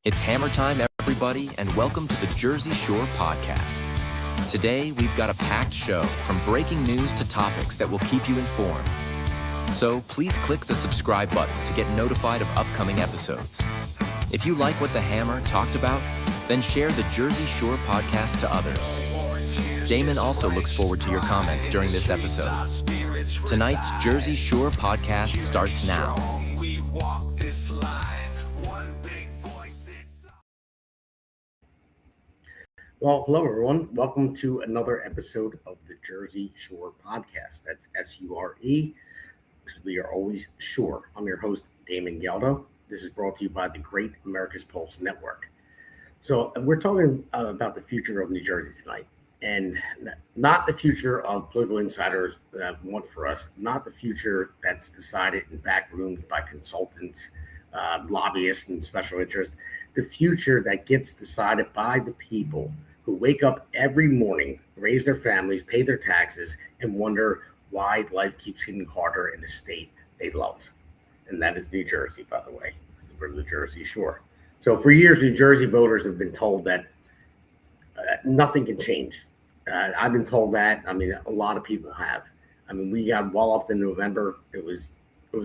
It's hammer time, everybody, and welcome to the Jersey Shore podcast. Today, we've got a packed show from breaking news to topics that will keep you informed. So please click the subscribe button to get notified of upcoming episodes. If you like what the Hammer talked about, then share the Jersey Shore podcast to others. Damon also looks forward to your comments during this episode. Tonight's Jersey Shore podcast starts now. Well, hello, everyone. Welcome to another episode of the Jersey Shore podcast. That's S-U-R-E, because we are always sure. I'm your host, Damon Galdo. This is brought to you by the Great America's Pulse Network. So we're talking about the future of New Jersey tonight, and not the future of political insiders want for us, not the future that's decided in back rooms by consultants, lobbyists, and special interests. The future that gets decided by the people who wake up every morning, raise their families, pay their taxes, and wonder why life keeps getting harder in the state they love. And that is New Jersey, by the way. This is where the Jersey Shore. So for years, New Jersey voters have been told that nothing can change. I've been told that. I mean, a lot of people have. I mean, we got walloped in November. It was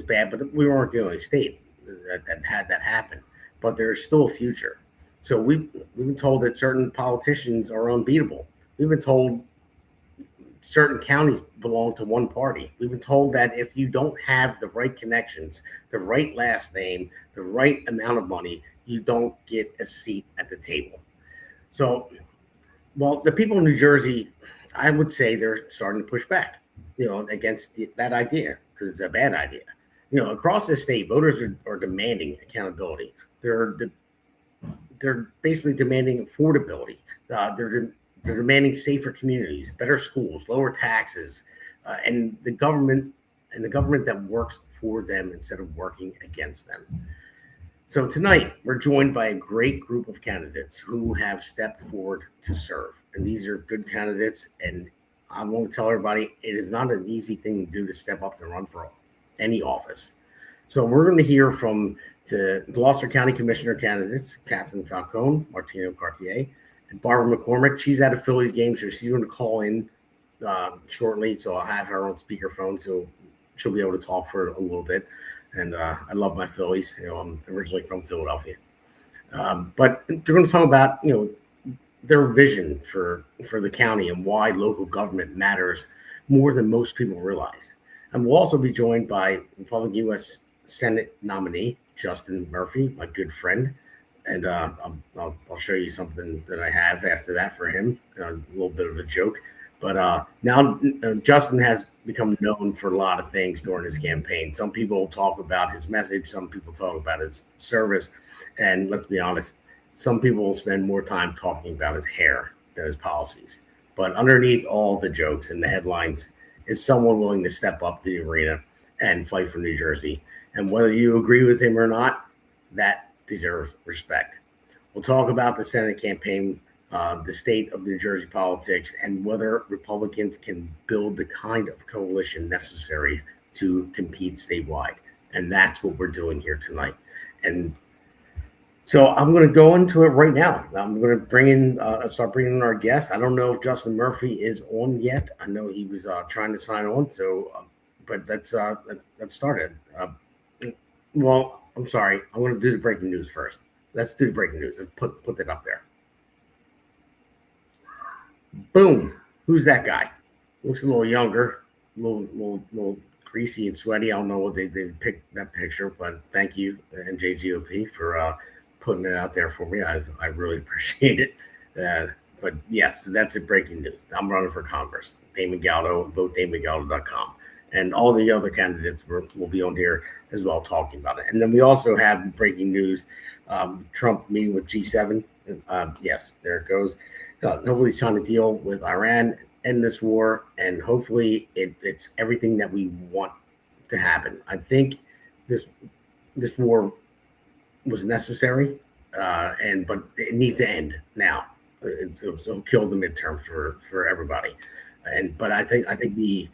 bad, but we weren't the only state that had that happen. But there's still a future. So we've been told that certain politicians are unbeatable. We've been told certain counties belong to one party. We've been told that if you don't have the right connections, the right last name, the right amount of money, you don't get a seat at the table. So, well, the people in New Jersey, I would say they're starting to push back, against that idea, because it's a bad idea. Across the state, voters are demanding accountability. They're basically demanding affordability. They're demanding safer communities, better schools, lower taxes, and the government that works for them instead of working against them. So tonight we're joined by a great group of candidates who have stepped forward to serve, and these are good candidates. And I want to tell everybody it is not an easy thing to do to step up and run for any office. So we're going to hear from the Gloucester County Commissioner candidates, Katherine, Falcone, Martino, Cartier, and Barbara McCormick. She's at a Phillies game, so she's going to call in shortly. So I'll have her on speakerphone, so she'll be able to talk for a little bit. And I love my Phillies. I'm originally from Philadelphia. But they're going to talk about, their vision for the county and why local government matters more than most people realize. And we'll also be joined by Republican U.S. Senate nominee Justin Murphy, my good friend, and I'll show you something that I have after that for him. A little bit of a joke, but now Justin has become known for a lot of things during his campaign. Some people talk about his message, some people talk about his service, and let's be honest, some people will spend more time talking about his hair than his policies. But underneath all the jokes and the headlines is someone willing to step up the arena and fight for New Jersey. And whether you agree with him or not, that deserves respect. We'll talk about the Senate campaign, the state of New Jersey politics, and whether Republicans can build the kind of coalition necessary to compete statewide. And that's what we're doing here tonight. And so I'm going to go into it right now. I'm going to start bringing in our guests. I don't know if Justin Murphy is on yet. I know he was trying to sign on. So, but let's start it. Well, I'm sorry. I'm going to do the breaking news first. Let's do the breaking news. Let's put that up there. Boom. Who's that guy? Looks a little younger, a little greasy and sweaty. I don't know what they picked that picture, but thank you, NJGOP, for putting it out there for me. I really appreciate it. But yes, that's it. Breaking news. I'm running for Congress. Damon Galdo, votedamongaldo.com. And all the other candidates will be on here as well talking about it. And then we also have the breaking news, Trump meeting with G7. Yes, there it goes. Hopefully sign a deal with Iran, end this war, and hopefully it's everything that we want to happen. I think this war was necessary, but it needs to end now. So kill the midterm for everybody. But I think we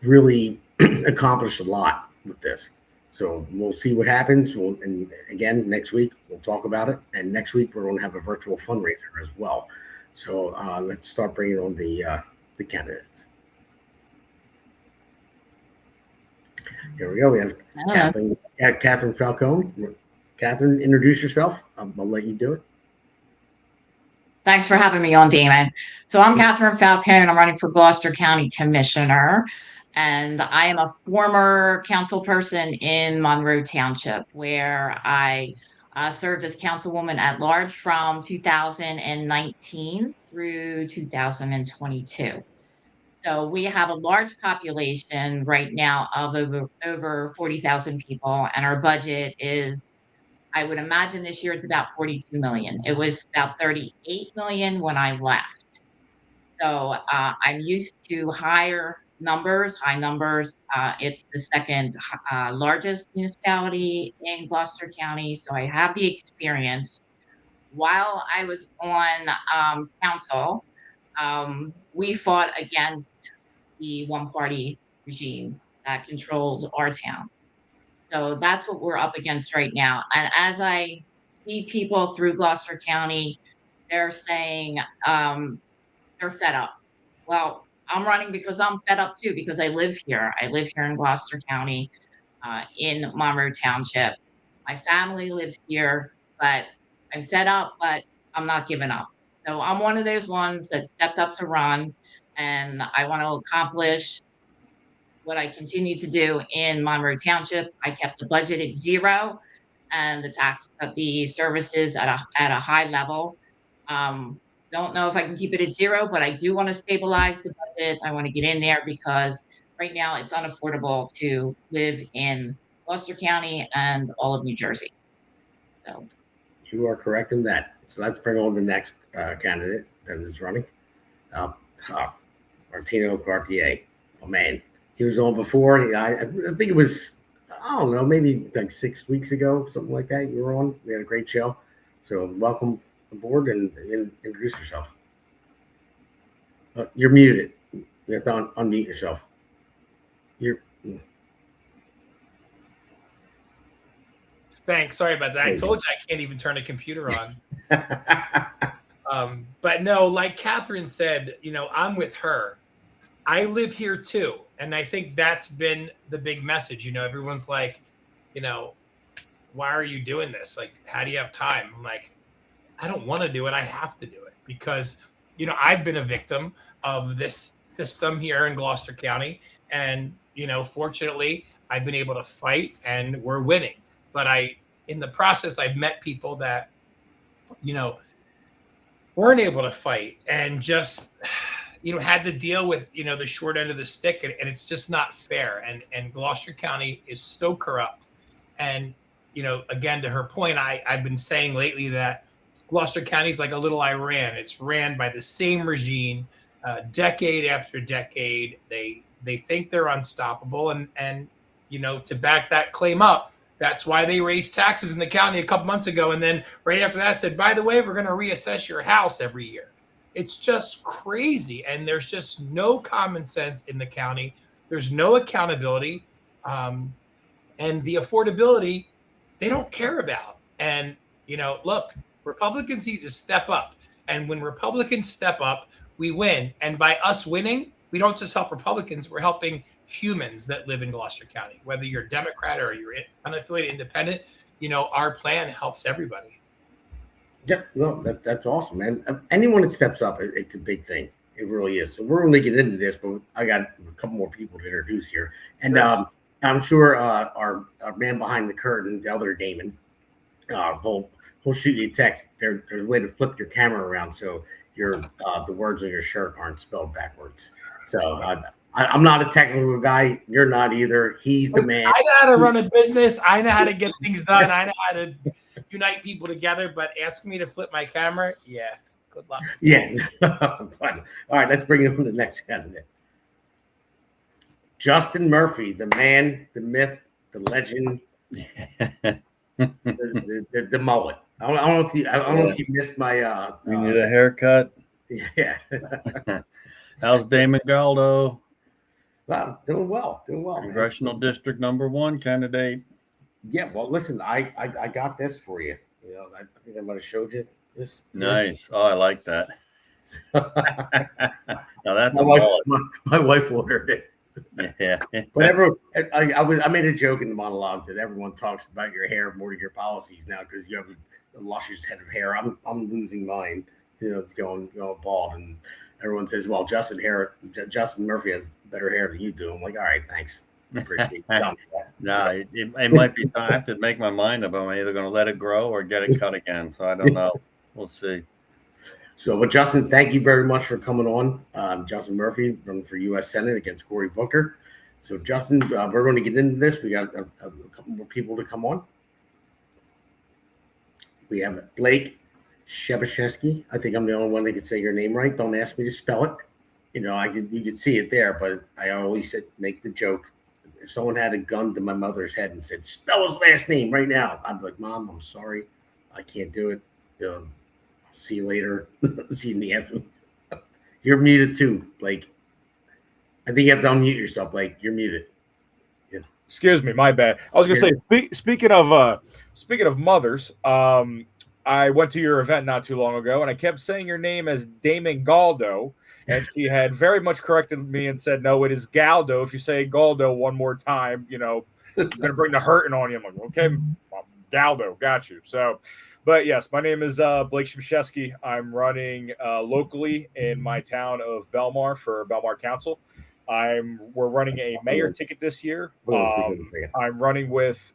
really accomplished a lot with this. So we'll see what happens. And again, next week we'll talk about it. And next week we're going to have a virtual fundraiser as well. So let's start bringing on the candidates. Here we go. We have Katherine Falcone. Katherine, introduce yourself. I'll let you do it. Thanks for having me on, Damon. So I'm Katherine Falcone. I'm running for Gloucester County Commissioner, and I am a former council person in Monroe Township, where I served as councilwoman at large from 2019 through 2022. So we have a large population right now of over 40,000 people, and our budget is, I would imagine this year it's about 42 million. It was about 38 million when I left. So I'm used to high numbers. It's the second largest municipality in Gloucester County. So I have the experience. While I was on council, we fought against the one-party regime that controlled our town. So that's what we're up against right now. And as I see people through Gloucester County, they're saying they're fed up. Well, I'm running because I'm fed up too, because I live here. I live here in Gloucester County, in Monroe Township. My family lives here, but I'm fed up, but I'm not giving up. So I'm one of those ones that stepped up to run, and I want to accomplish what I continue to do in Monroe Township. I kept the budget at zero and the services at a high level. Don't know if I can keep it at zero, but I do want to stabilize the budget. I want to get in there because right now it's unaffordable to live in Gloucester County and all of New Jersey. So you are correct in that. So let's bring on the next candidate that is running. Martino Cartier. Oh man, he was on before. I think it was, I don't know, maybe like 6 weeks ago, something like that. You were on. We had a great show. So welcome aboard and introduce yourself. You're muted. You have to unmute yourself. Thanks. Sorry about that. I told you I can't even turn a computer on. But no, like Katherine said, I'm with her. I live here too. And I think that's been the big message. Everyone's like, why are you doing this? Like, how do you have time? I'm like, I don't want to do it. I have to do it because, I've been a victim of this system here in Gloucester County. And, fortunately, I've been able to fight and we're winning. But in the process, I've met people that, weren't able to fight and just, had to deal with, the short end of the stick. And it's just not fair. And Gloucester County is so corrupt. And, again, to her point, I've been saying lately that Gloucester County is like a little Iran. It's ran by the same regime, decade after decade. They think they're unstoppable. And to back that claim up, that's why they raised taxes in the county a couple months ago. And then right after that said, by the way, we're going to reassess your house every year. It's just crazy. And there's just no common sense in the county. There's no accountability. And the affordability, they don't care about. And, look, Republicans need to step up. And when Republicans step up, we win. And by us winning, we don't just help Republicans, we're helping humans that live in Gloucester County. Whether you're Democrat or you're unaffiliated independent, our plan helps everybody. Yeah, no, that's awesome, man. Anyone that steps up, it's a big thing. It really is. So we're going to get into this, but I got a couple more people to introduce here. And I'm sure our man behind the curtain, the other Damon, he'll shoot you a text. There's a way to flip your camera around so the words on your shirt aren't spelled backwards. So I'm not a technical guy. You're not either. He's the man. I know how to run a business. I know how to get things done. I know how to unite people together. But asking me to flip my camera, yeah, good luck. Yeah. All right, let's bring in the next candidate. Justin Murphy, the man, the myth, the legend, the mullet. I don't know if you missed my. You need a haircut. Yeah. How's Damon Galdo? Wow, doing well. Congressional District #1 candidate. Yeah, well, listen, I got this for you. You know, I think I might have showed you this. Nice. Oh, I like that. Now that's my a wife, mullet. my wife ordered it. Yeah. But everyone, I made a joke in the monologue that everyone talks about your hair more than your policies now because you have a luscious head of hair. I'm losing mine. You know, it's going bald, and everyone says, "Well, Justin Murphy has better hair than you do." I'm like, "All right, thanks, appreciate that." No, it might be time. I have to make my mind up. I'm either going to let it grow or get it cut again. So I don't know. We'll see. So, but Justin, thank you very much for coming on. Justin Murphy running for U.S. Senate against Cory Booker. So, Justin, we're going to get into this. We got a couple more people to come on. We have Blake Shebashevsky. I think I'm the only one that can say your name right. Don't ask me to spell it. You know, you could see it there, but I always make the joke. If someone had a gun to my mother's head and said, "Spell his last name right now," I'd be like, "Mom, I'm sorry, I can't do it. See you later." See you in the afternoon. You're muted too, Blake. I think you have to unmute yourself, Blake. You're muted. Yeah. Excuse me, my bad. I was gonna say, speaking of mothers, I went to your event not too long ago, and I kept saying your name as Damon Galdo, and she had very much corrected me and said, "No, it is Galdo. If you say Galdo one more time, you know, I'm gonna bring the hurting on you." I'm like, "Okay, Galdo, got you." So, but yes, my name is Blake Shemshesky. I'm running locally in my town of Belmar for Belmar Council. We're running a mayor ticket this year. I'm running with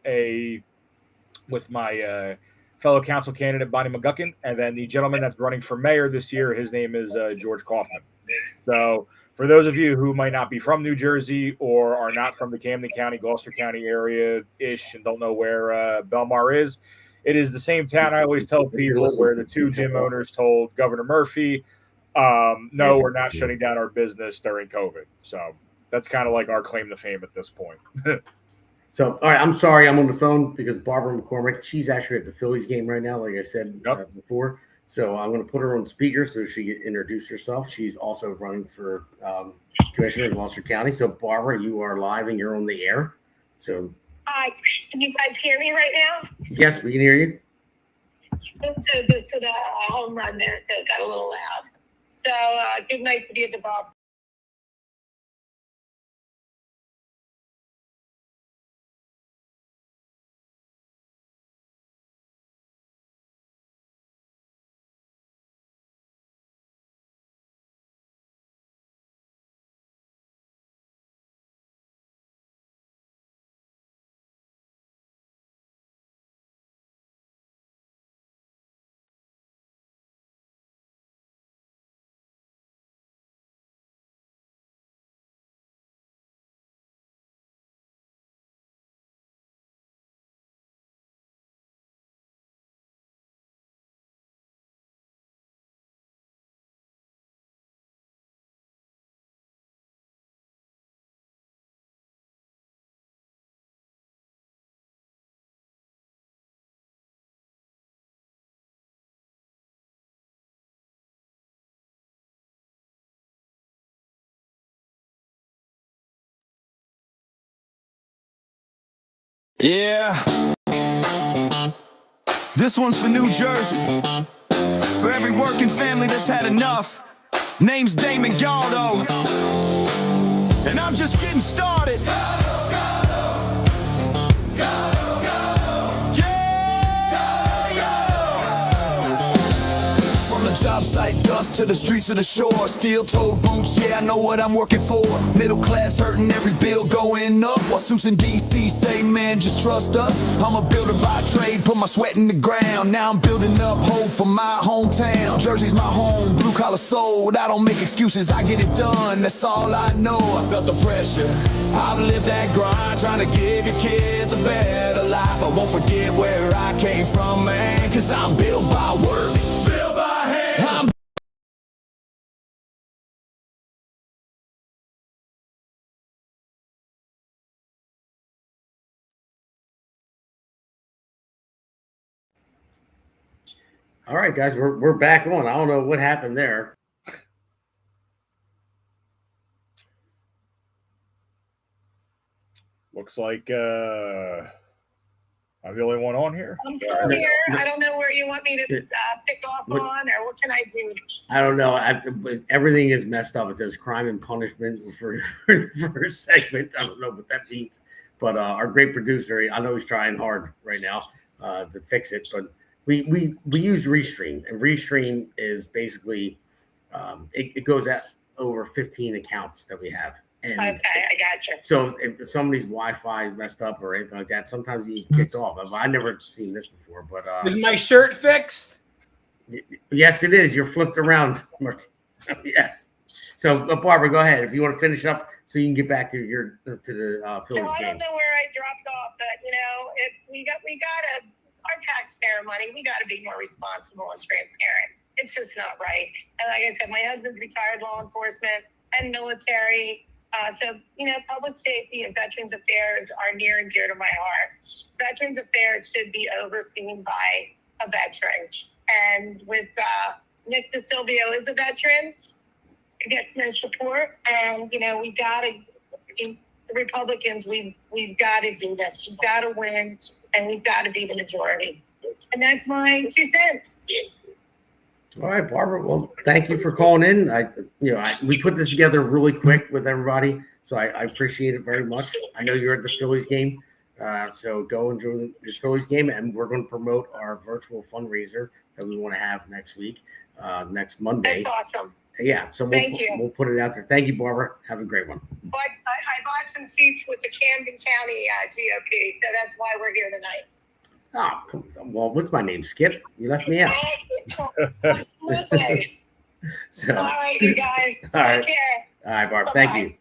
my fellow council candidate Bonnie McGuckin, and then the gentleman that's running for mayor this year, his name is George Kaufman. So for those of you who might not be from New Jersey or are not from the Camden County, Gloucester County area-ish and don't know where Belmar is, it is the same town I always tell people where the two gym owners told Governor Murphy, no, we're not shutting down our business during COVID. So that's kind of like our claim to fame at this point. So, all right, I'm sorry I'm on the phone because Barbara McCormick, she's actually at the Phillies game right now, like I said before. So I'm going to put her on speaker so she can introduce herself. She's also running for commissioner of Gloucester County. So, Barbara, you are live and you're on the air. So, hi, can you guys hear me right now? Yes, we can hear you. To the home run there, so it got a little loud. So, good night to you, Bob. Yeah, this one's for New Jersey, for every working family that's had enough. Name's Damon Galdo, and I'm just getting started. Job site dust to the streets of the shore. Steel-toed boots, yeah, I know what I'm working for. Middle class hurting, every bill going up. While suits in D.C. say, man, just trust us. I'm a builder by trade, put my sweat in the ground. Now I'm building up hope for my hometown. Jersey's my home, blue-collar soul. I don't make excuses, I get it done, that's all I know. I felt the pressure, I've lived that grind, trying to give your kids a better life. I won't forget where I came from, man, cause I'm built by work, built by hand. All right, guys, we're back on. I don't know what happened there. Looks like I'm the only one on here. I'm still here. I don't know where you want me to pick off on, or what can I do? I don't know. Everything is messed up. It says crime and punishment for a segment. I don't know what that means. But our great producer, I know he's trying hard right now to fix it. But we use Restream, and Restream is basically it goes at over 15 accounts that we have. And Okay, I got you. so if somebody's Wi-Fi is messed up or anything like that, sometimes he's kicked off. I've never seen this before, but Is my shirt fixed? yes, it is. You're flipped around, Martino. Yes. So, Barbara, go ahead if you want to finish up, so you can get back to the Phillies So I game. don't know where I dropped off, but it's we gotta our taxpayer money. We gotta be more responsible and transparent. It's just not right. And like I said, my husband's retired law enforcement and military. So public safety and Veterans Affairs are near and dear to my heart. Veterans Affairs should be overseen by a veteran. And with Nick DeSilvio is a veteran, he gets no support. And we gotta, the Republicans, we've got to do this. We've got to win, and we've got to be the majority. And that's my 2 cents. All right, Barbara. Well, thank you for calling in. We put this together really quick with everybody, so I appreciate it very much. I know you're at the Phillies game, so go enjoy the Phillies game, and we're going to promote our virtual fundraiser that we want to have next week, next Monday. That's awesome. Yeah, so we'll put it out there. Thank you, Barbara. Have a great one. But I bought some seats with the Camden County GOP, so that's why we're here tonight. Oh, come on. Well, what's my name? Skip? You left me out. Absolutely. So, All right, you guys. All right. Take care. all right, Barbara. Bye-bye. Thank you.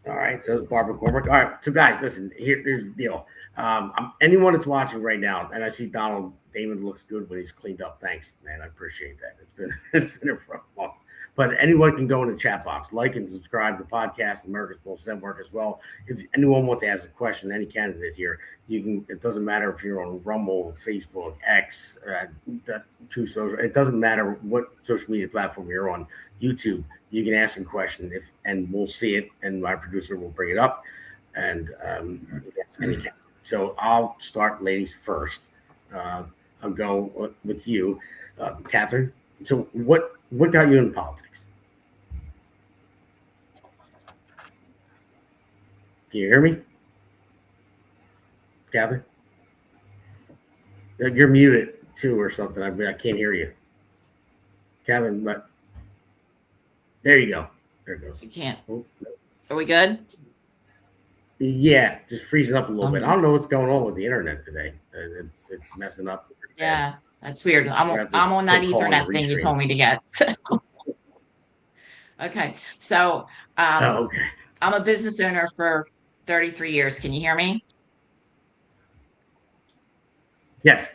All right, so it's Barbara McCormick. All right, so guys, listen. Here's the deal. Anyone that's watching right now, and I see Damon looks good when he's cleaned up. Thanks, man. I appreciate that. It's been a rough month. But anyone can go in the chat box, like and subscribe to the podcast, America's Pulse Network as well. If anyone wants to ask a question, any candidate here, you can. It doesn't matter if you're on Rumble, Facebook, X, True Social. It doesn't matter what social media platform you're on. YouTube, you can ask a question, and we'll see it, and my producer will bring it up. And so I'll start, ladies first. I'll go with you, Katherine. So what got you in politics? Can you hear me, Katherine? You're muted too, or something. I can't hear you, Katherine. But there you go. There it goes. You can't. Oh, Are we good? yeah, just freezing up a little bit. I don't know what's going on with the internet today. It's messing up. Yeah, that's weird. I'm We're gonna have to on that put call on Ethernet the thing you restream. told me to get. Okay, so Oh, okay. I'm a business owner for 33 years. Can you hear me? Yes.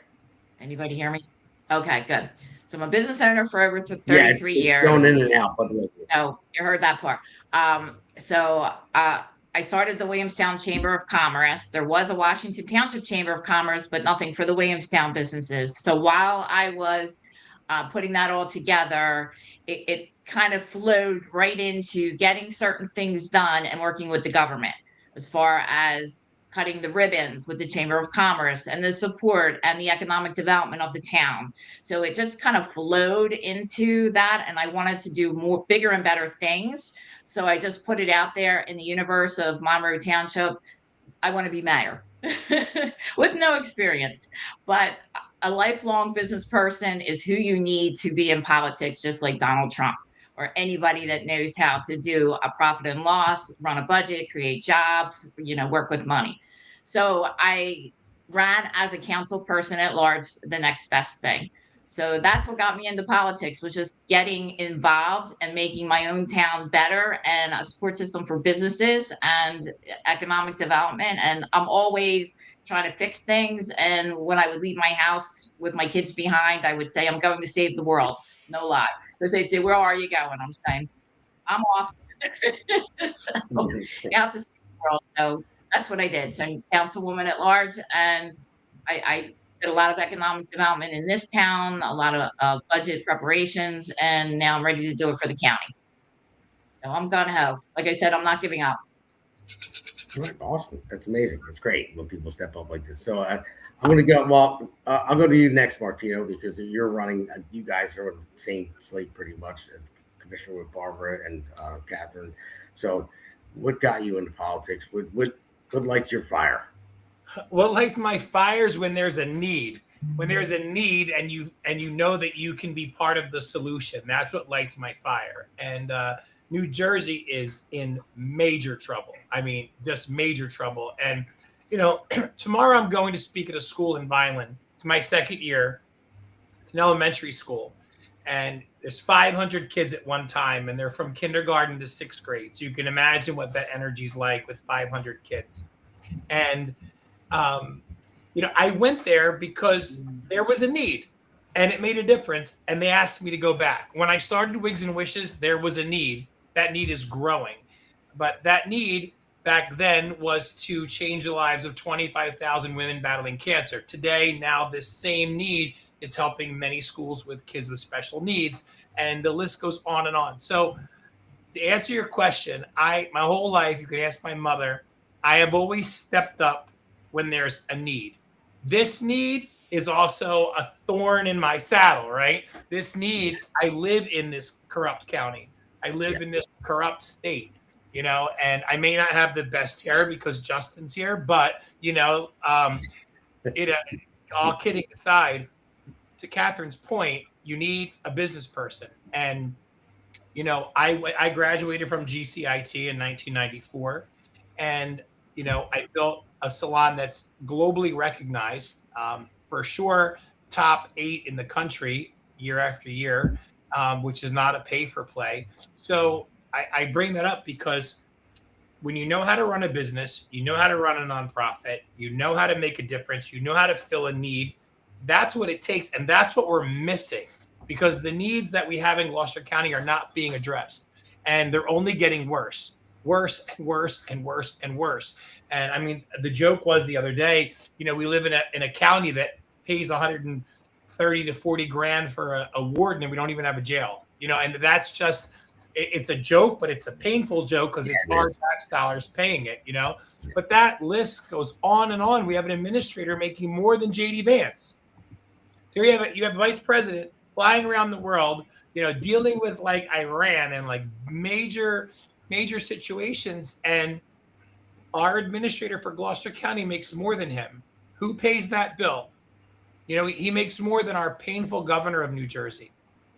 Anybody hear me? Okay, good. So I'm a business owner for over 33 Yeah, it's years. going in and out. But So you heard that part. I started the Williamstown Chamber of Commerce. There was a Washington Township Chamber of Commerce, but nothing for the Williamstown businesses. So while I was putting that all together, it kind of flowed right into getting certain things done and working with the government as far as cutting the ribbons with the Chamber of Commerce and the support and the economic development of the town. So it just kind of flowed into that, and I wanted to do more bigger and better things. So I just put it out there in the universe of Monroe Township. I want to be mayor with no experience, but a lifelong business person is who you need to be in politics, just like Donald Trump or anybody that knows how to do a profit and loss, run a budget, create jobs, work with money. So I ran as a council person at large, the next best thing. So that's what got me into politics, was just getting involved and making my own town better, and a support system for businesses and economic development. And I'm always trying to fix things. And when I would leave my house with my kids behind, I would say, I'm going to save the world. No lie. Because they'd say, where are you going? I'm saying, I'm off. So, out to save the world. So that's what I did. So I'm councilwoman at large, and I did a lot of economic development in this town, a lot of budget preparations, and now I'm ready to do it for the county. So I'm gung ho. Like I said, I'm not giving up. Right, awesome. That's amazing. It's great when people step up like this. So I'm going to go. Well, I'll go to you next, Martino, because you're running. You guys are on the same slate pretty much. Commissioner with Barbara and Catherine. So, what got you into politics? What lights your fire? What lights my fires when there's a need. When there's a need, and you know that you can be part of the solution. That's what lights my fire. And New Jersey is in major trouble. I mean, just major trouble. And, tomorrow I'm going to speak at a school in Vineland. It's my second year. It's an elementary school. And there's 500 kids at one time, and they're from kindergarten to sixth grade. So you can imagine what that energy's like with 500 kids. And, I went there because there was a need. And it made a difference. And they asked me to go back. When I started Wigs and Wishes, there was a need. That need is growing. But that need back then was to change the lives of 25,000 women battling cancer. Today, now this same need is helping many schools with kids with special needs. And the list goes on and on. So to answer your question, my whole life, you can ask my mother, I have always stepped up when there's a need. This need is also a thorn in my saddle, right? This need, I live in this corrupt county. I live in this corrupt state, and I may not have the best hair because Justin's here, but, all kidding aside, to Catherine's point, you need a business person. And, I graduated from GCIT in 1994, and, I built a salon that's globally recognized, for sure, top 8 in the country year after year. Which is not a pay for play. So I bring that up because when you know how to run a business, you know how to run a nonprofit, you know how to make a difference, you know how to fill a need. That's what it takes. And that's what we're missing, because the needs that we have in Gloucester County are not being addressed. And they're only getting worse and worse and worse and worse. And I mean, the joke was the other day, we live in a county that pays 130 to 40 grand for a warden, and we don't even have a jail, and that's just, it's a joke, but it's a painful joke because it's our tax dollars paying it, but that list goes on and on. We have an administrator making more than JD Vance. Here you have a vice president flying around the world, dealing with like Iran and like major situations. And our administrator for Gloucester County makes more than him. Who pays that bill? He makes more than our painful governor of New Jersey.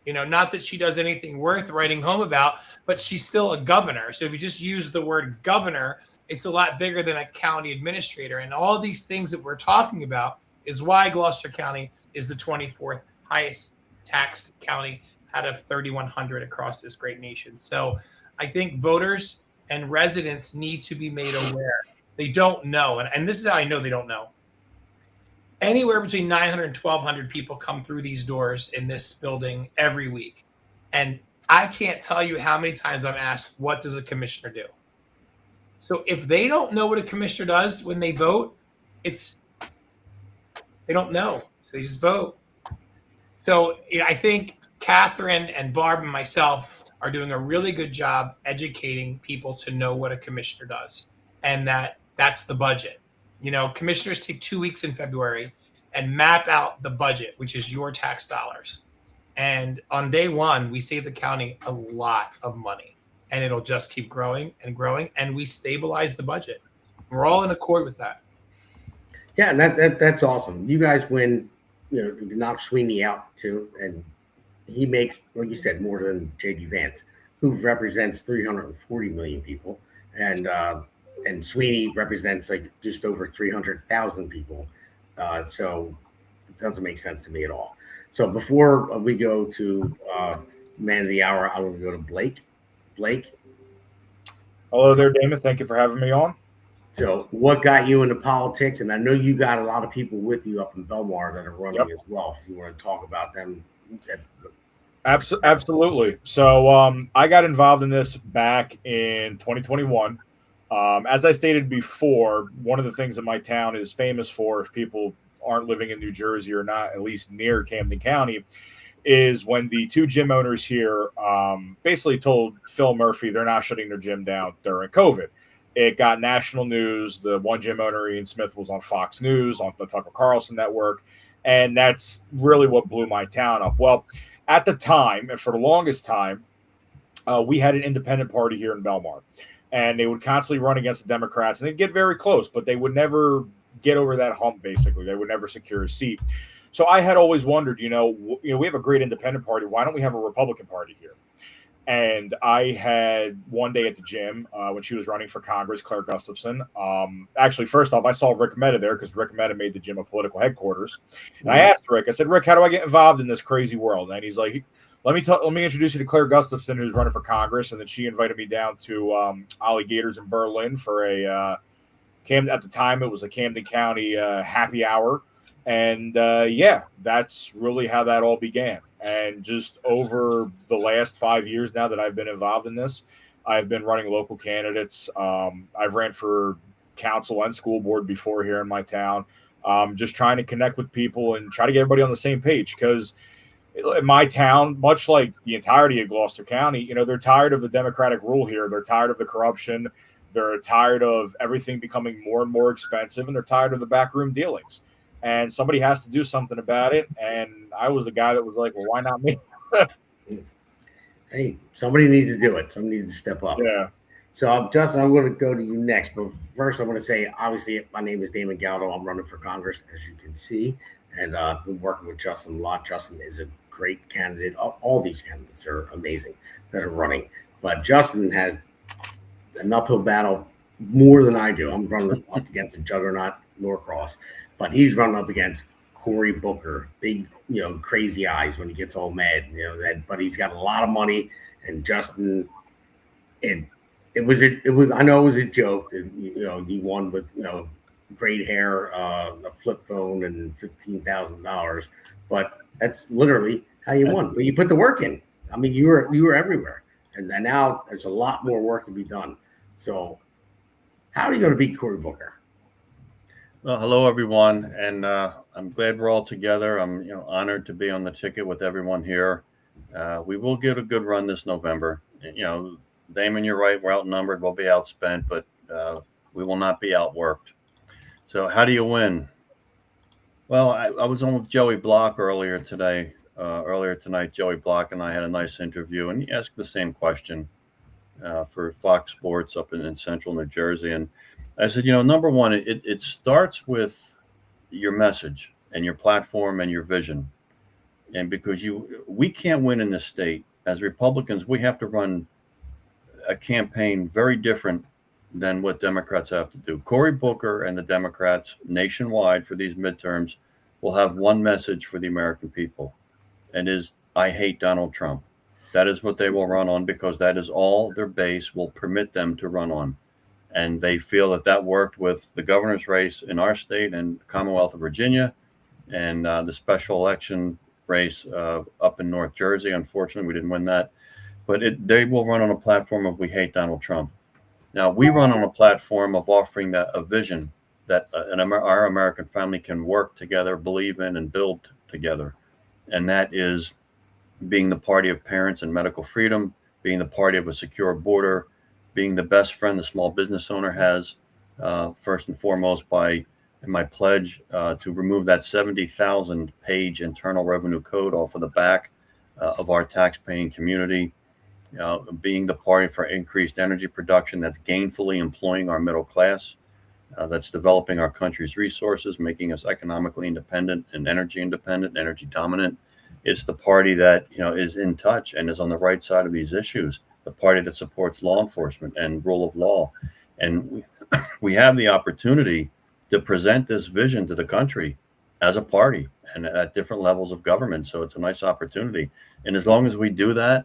Not that she does anything worth writing home about, but she's still a governor. So if you just use the word governor, it's a lot bigger than a county administrator. And all these things that we're talking about is why Gloucester County is the 24th highest taxed county out of 3,100 across this great nation. So I think voters and residents need to be made aware. They don't know. And this is how I know they don't know. Anywhere between 900 and 1,200 people come through these doors in this building every week. And I can't tell you how many times I'm asked, what does a commissioner do? So if they don't know what a commissioner does when they vote, they don't know. So they just vote. So I think Catherine and Barb and myself are doing a really good job educating people to know what a commissioner does. And that's the budget. Commissioners take 2 weeks in February and map out the budget, which is your tax dollars. And on day one, we save the county a lot of money, and it'll just keep growing and growing. And we stabilize the budget. We're all in accord with that. Yeah, and that's awesome. You guys win, knock Sweeney out too, and he makes, like you said, more than JD Vance, who represents 340 million people, and Sweeney represents like just over 300,000 people. So it doesn't make sense to me at all. So before we go to man of the hour, I want to go to Blake. Blake. Hello there, Damon. Thank you for having me on. So what got you into politics? And I know you got a lot of people with you up in Belmar that are running as well. If you want to talk about them. Absolutely. So I got involved in this back in 2021. As I stated before, one of the things that my town is famous for, if people aren't living in New Jersey or not, at least near Camden County, is when the 2 gym owners here basically told Phil Murphy they're not shutting their gym down during COVID. It got national news. The one Jim Ian Smith was on Fox News, on the Tucker Carlson network. And that's really what blew my town up. Well, at the time, and for the longest time, we had an independent party here in Belmar. And they would constantly run against the Democrats. And they'd get very close, but they would never get over that hump, basically. They would never secure a seat. So I had always wondered, we have a great independent party. Why don't we have a Republican party here? And I had one day at the gym when she was running for Congress, Claire Gustafson. Actually, first off, I saw Rick Mehta there because Rick Mehta made the gym a political headquarters. And I asked Rick, I said, Rick, how do I get involved in this crazy world? And he's like, let me introduce you to Claire Gustafson, who's running for Congress. And then she invited me down to Alligators in Berlin for at the time, it was a Camden County happy hour. And that's really how that all began. And just over the last 5 years now that I've been involved in this, I've been running local candidates. I've ran for council and school board before here in my town, just trying to connect with people and try to get everybody on the same page. Because in my town, much like the entirety of Gloucester County, they're tired of the Democratic rule here. They're tired of the corruption. They're tired of everything becoming more and more expensive, and they're tired of the backroom dealings. And somebody has to do something about it. And I was the guy that was like, well, why not me? Hey, somebody needs to do it. Somebody needs to step up. Yeah. So, Justin, I'm going to go to you next. But first, I'm going to say, obviously, my name is Damon Galdo. I'm running for Congress, as you can see. And I've been working with Justin a lot. Justin is a great candidate. All these candidates are amazing that are running. But Justin has an uphill battle more than I do. I'm running up against a juggernaut, Norcross. But he's running up against Cory Booker, big, crazy eyes when he gets all mad, but he's got a lot of money. And Justin, it was, I know it was a joke that, he won with, great hair, a flip phone and $15,000, but that's literally how you won. But you put the work in. I mean, you were everywhere. And now there's a lot more work to be done. So how are you going to beat Cory Booker? Well, hello, everyone, and I'm glad we're all together. I'm, honored to be on the ticket with everyone here. We will get a good run this November. Damon, you're right. We're outnumbered. We'll be outspent, but we will not be outworked. So how do you win? Well, I was on with Joey Block earlier tonight. Joey Block and I had a nice interview, and he asked the same question for Fox Sports up in central New Jersey. And I said, number one, it starts with your message and your platform and your vision. And because we can't win in this state. As Republicans, we have to run a campaign very different than what Democrats have to do. Cory Booker and the Democrats nationwide for these midterms will have one message for the American people, and is, I hate Donald Trump. That is what they will run on, because that is all their base will permit them to run on. And they feel that worked with the governor's race in our state and Commonwealth of Virginia, and the special election race up in North Jersey. Unfortunately, we didn't win that. But they will run on a platform of we hate Donald Trump. Now, we run on a platform of offering a vision that our American family can work together, believe in, and build together. And that is being the party of parents and medical freedom, being the party of a secure border, being the best friend the small business owner has, first and foremost, by my pledge to remove that 70,000-page Internal Revenue Code off of the back of our tax-paying community, being the party for increased energy production that's gainfully employing our middle class, that's developing our country's resources, making us economically independent and energy dominant. It's the party that is in touch and is on the right side of these issues. The party that supports law enforcement and rule of law. And we have the opportunity to present this vision to the country as a party and at different levels of government. So it's a nice opportunity. And as long as we do that,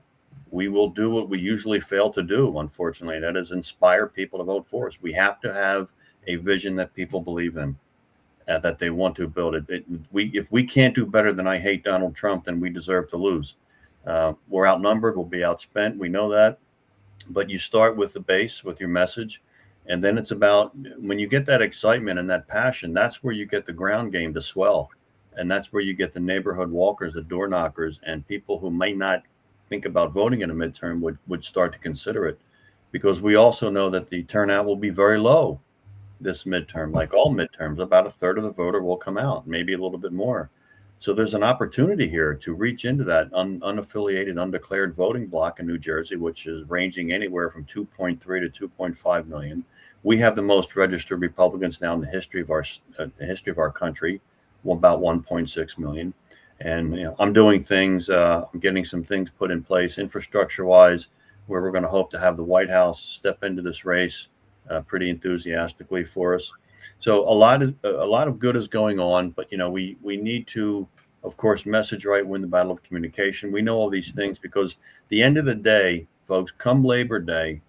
we will do what we usually fail to do, unfortunately. That is inspire people to vote for us. We have to have a vision that people believe in, that they want to build it. If we can't do better than I hate Donald Trump, then we deserve to lose. We're outnumbered. We'll be outspent. We know that. But you start with the base, with your message. And then it's about when you get that excitement and that passion, that's where you get the ground game to swell. And that's where you get the neighborhood walkers, the door knockers, and people who might not think about voting in a midterm would start to consider it. because we also know that the turnout will be very low this midterm. Like all midterms, about a third of the voter will come out, maybe a little bit more. So there's an opportunity here to reach into that unaffiliated, undeclared voting block in New Jersey, which is ranging anywhere from 2.3 to 2.5 million. We have the most registered Republicans now in the history of our country, about 1.6 million. And I'm doing things. I'm getting some things put in place, infrastructure-wise, where we're going to hope to have the White House step into this race pretty enthusiastically for us. So a lot of good is going on, but we need to, of course, message right, win the battle of communication. We know all these things because the end of the day, folks, come Labor Day,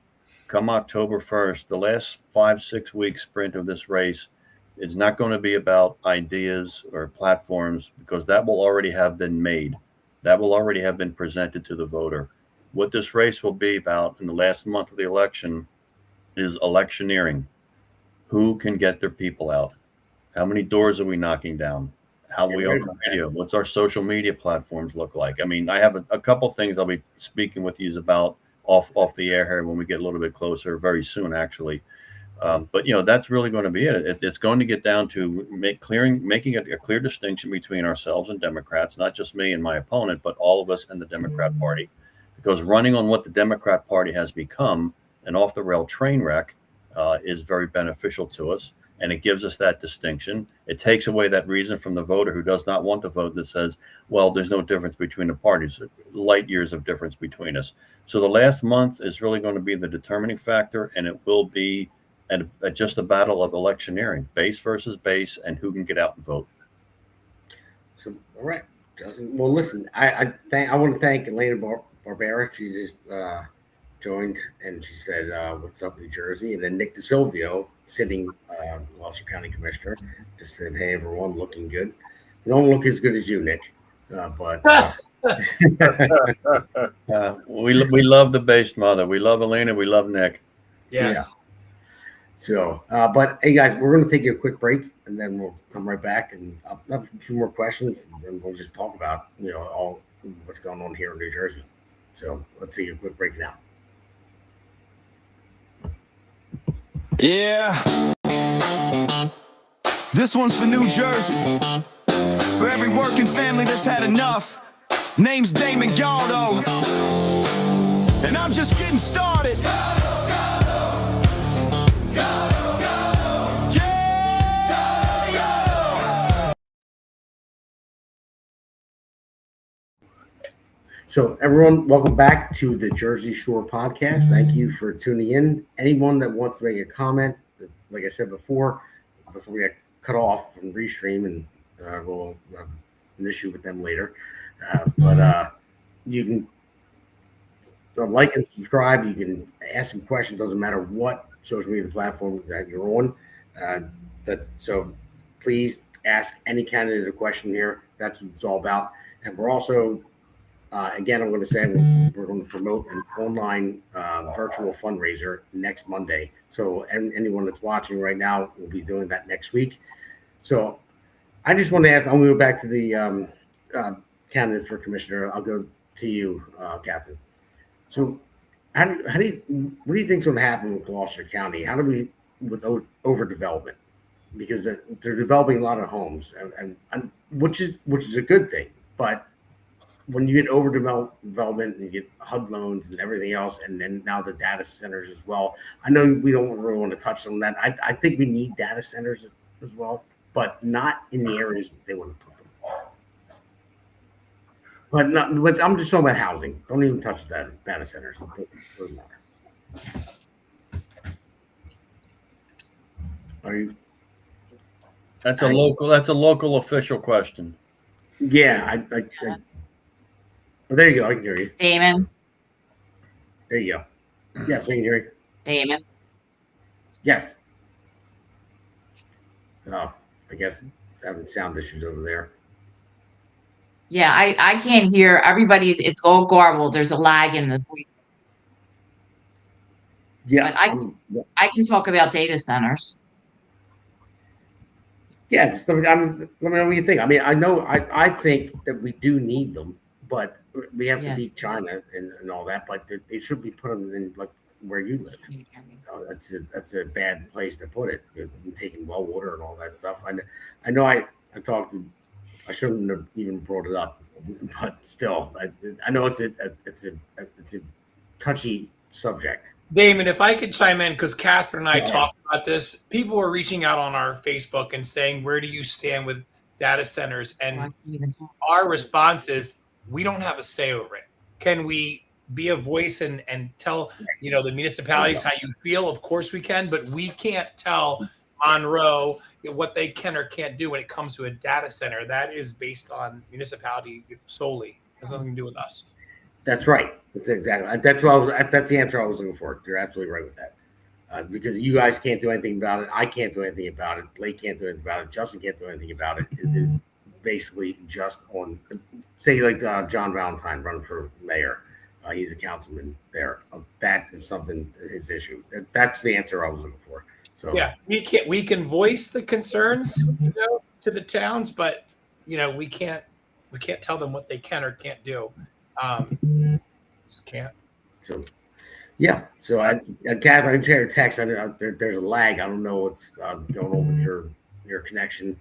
come October 1st, the last 5-6 week sprint of this race, it's not going to be about ideas or platforms, because that will already have been made. That will already have been presented to the voter. What this race will be about in the last month of the election is electioneering. Who can get their people out? How many doors are we knocking down? How we on the radio? What's our social media platforms look like? I mean, I have a couple things I'll be speaking with you about off the air here when we get a little bit closer, very soon, actually. But that's really going to be it. It's going to get down to making a clear distinction between ourselves and Democrats, not just me and my opponent, but all of us and the Democrat Party, because running on what the Democrat Party has become, an off the rail train wreck, is very beneficial to us, and it gives us that distinction. It takes away that reason from the voter who does not want to vote, that says, well, there's no difference between the parties, light years of difference between us. So the last month is really going to be the determining factor, and it will be just a battle of electioneering, base versus base, and who can get out and vote. So, all right. Well, listen, I want to thank Elena Barbera. She just joined, and she said, what's up, New Jersey? And then Nick DeSilvio, sitting Gloucester County Commissioner, just said, hey, everyone, looking good. You don't look as good as you, Nick, but we love the base mother. We love Elena. We love Nick. Yes. Yeah. So, but hey, guys, we're going to take a quick break, and then we'll come right back, and I'll have a few more questions, and then we'll just talk about all what's going on here in New Jersey. So let's take a quick break now. Yeah. This one's for New Jersey. For every working family that's had enough. Name's Damon Galdo. And I'm just getting started. So, everyone, welcome back to the Jersey Shore podcast. Thank you for tuning in. Anyone that wants to make a comment, like I said before we get cut off from Restream, and we'll have an issue with them later. But you can like and subscribe. You can ask some questions. Doesn't matter what social media platform that you're on. So please ask any candidate a question here. That's what it's all about. And we're also again, I'm going to say we're going to promote an online virtual fundraiser next Monday. So anyone that's watching right now will be doing that next week. So I just want to ask, I'm going to go back to the candidates for commissioner. I'll go to you, Katherine. So what do you think is going to happen with Gloucester County? How do we, with overdevelopment? Because they're developing a lot of homes, and which is a good thing, but when you get overdevelopment and you get HUD loans and everything else, and then now the data centers as well. I know we don't really want to touch on that. I think we need data centers as well, but not in the areas they want to put them. But I'm just talking about housing. Don't even touch that data centers. It doesn't matter. Are you? That's a local official question. Yeah, oh, there you go. I can hear you. Damon. There you go. Yes, I can hear you. Damon. Yes. Oh, I guess having sound issues over there. Yeah, I can't hear everybody's. It's all garbled. There's a lag in the voice. Yeah, but I can talk about data centers. Yeah, let me know what you think. I mean, I think that we do need them, but we have to beat China and all that. But they should be put them in like where you live. That's a bad place to put it. You're taking well water and all that stuff. I know. I talked to. I shouldn't have even brought it up, but still, I know it's a touchy subject. Damon, if I could chime in, because Catherine and I talked about this, people were reaching out on our Facebook and saying, "Where do you stand with data centers?" And our response is, we don't have a say over it. Can we be a voice and tell the municipalities how you feel? Of course we can, but we can't tell Monroe what they can or can't do when it comes to a data center. That is based on municipality solely. It has nothing to do with us. That's right. That's exactly. That's the answer I was looking for. You're absolutely right with that. Because you guys can't do anything about it. I can't do anything about it. Blake can't do anything about it. Justin can't do anything about it. It is basically just on, say, like John Valentine running for mayor. He's a councilman there. That is something, his issue. That's the answer I was looking for. So yeah, we can voice the concerns to the towns, but we can't tell them what they can or can't do. Just can't. So yeah. So Catherine, I shared a text. I know there's a lag. I don't know what's going on with your connection,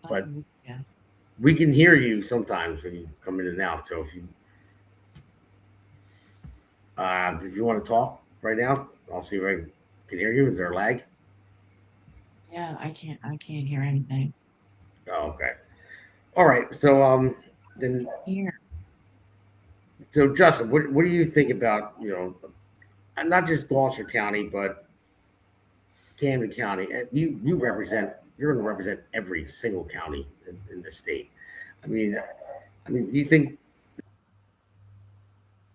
but we can hear you sometimes when you come in and out. So if you want to talk right now, I'll see if I can hear you. Is there a lag? Yeah, I can't hear anything. Oh, okay. All right. So then Here. So Justin, what do you think about, not just Gloucester County, but Camden County? You're going to represent every single county in the state. I mean, do you think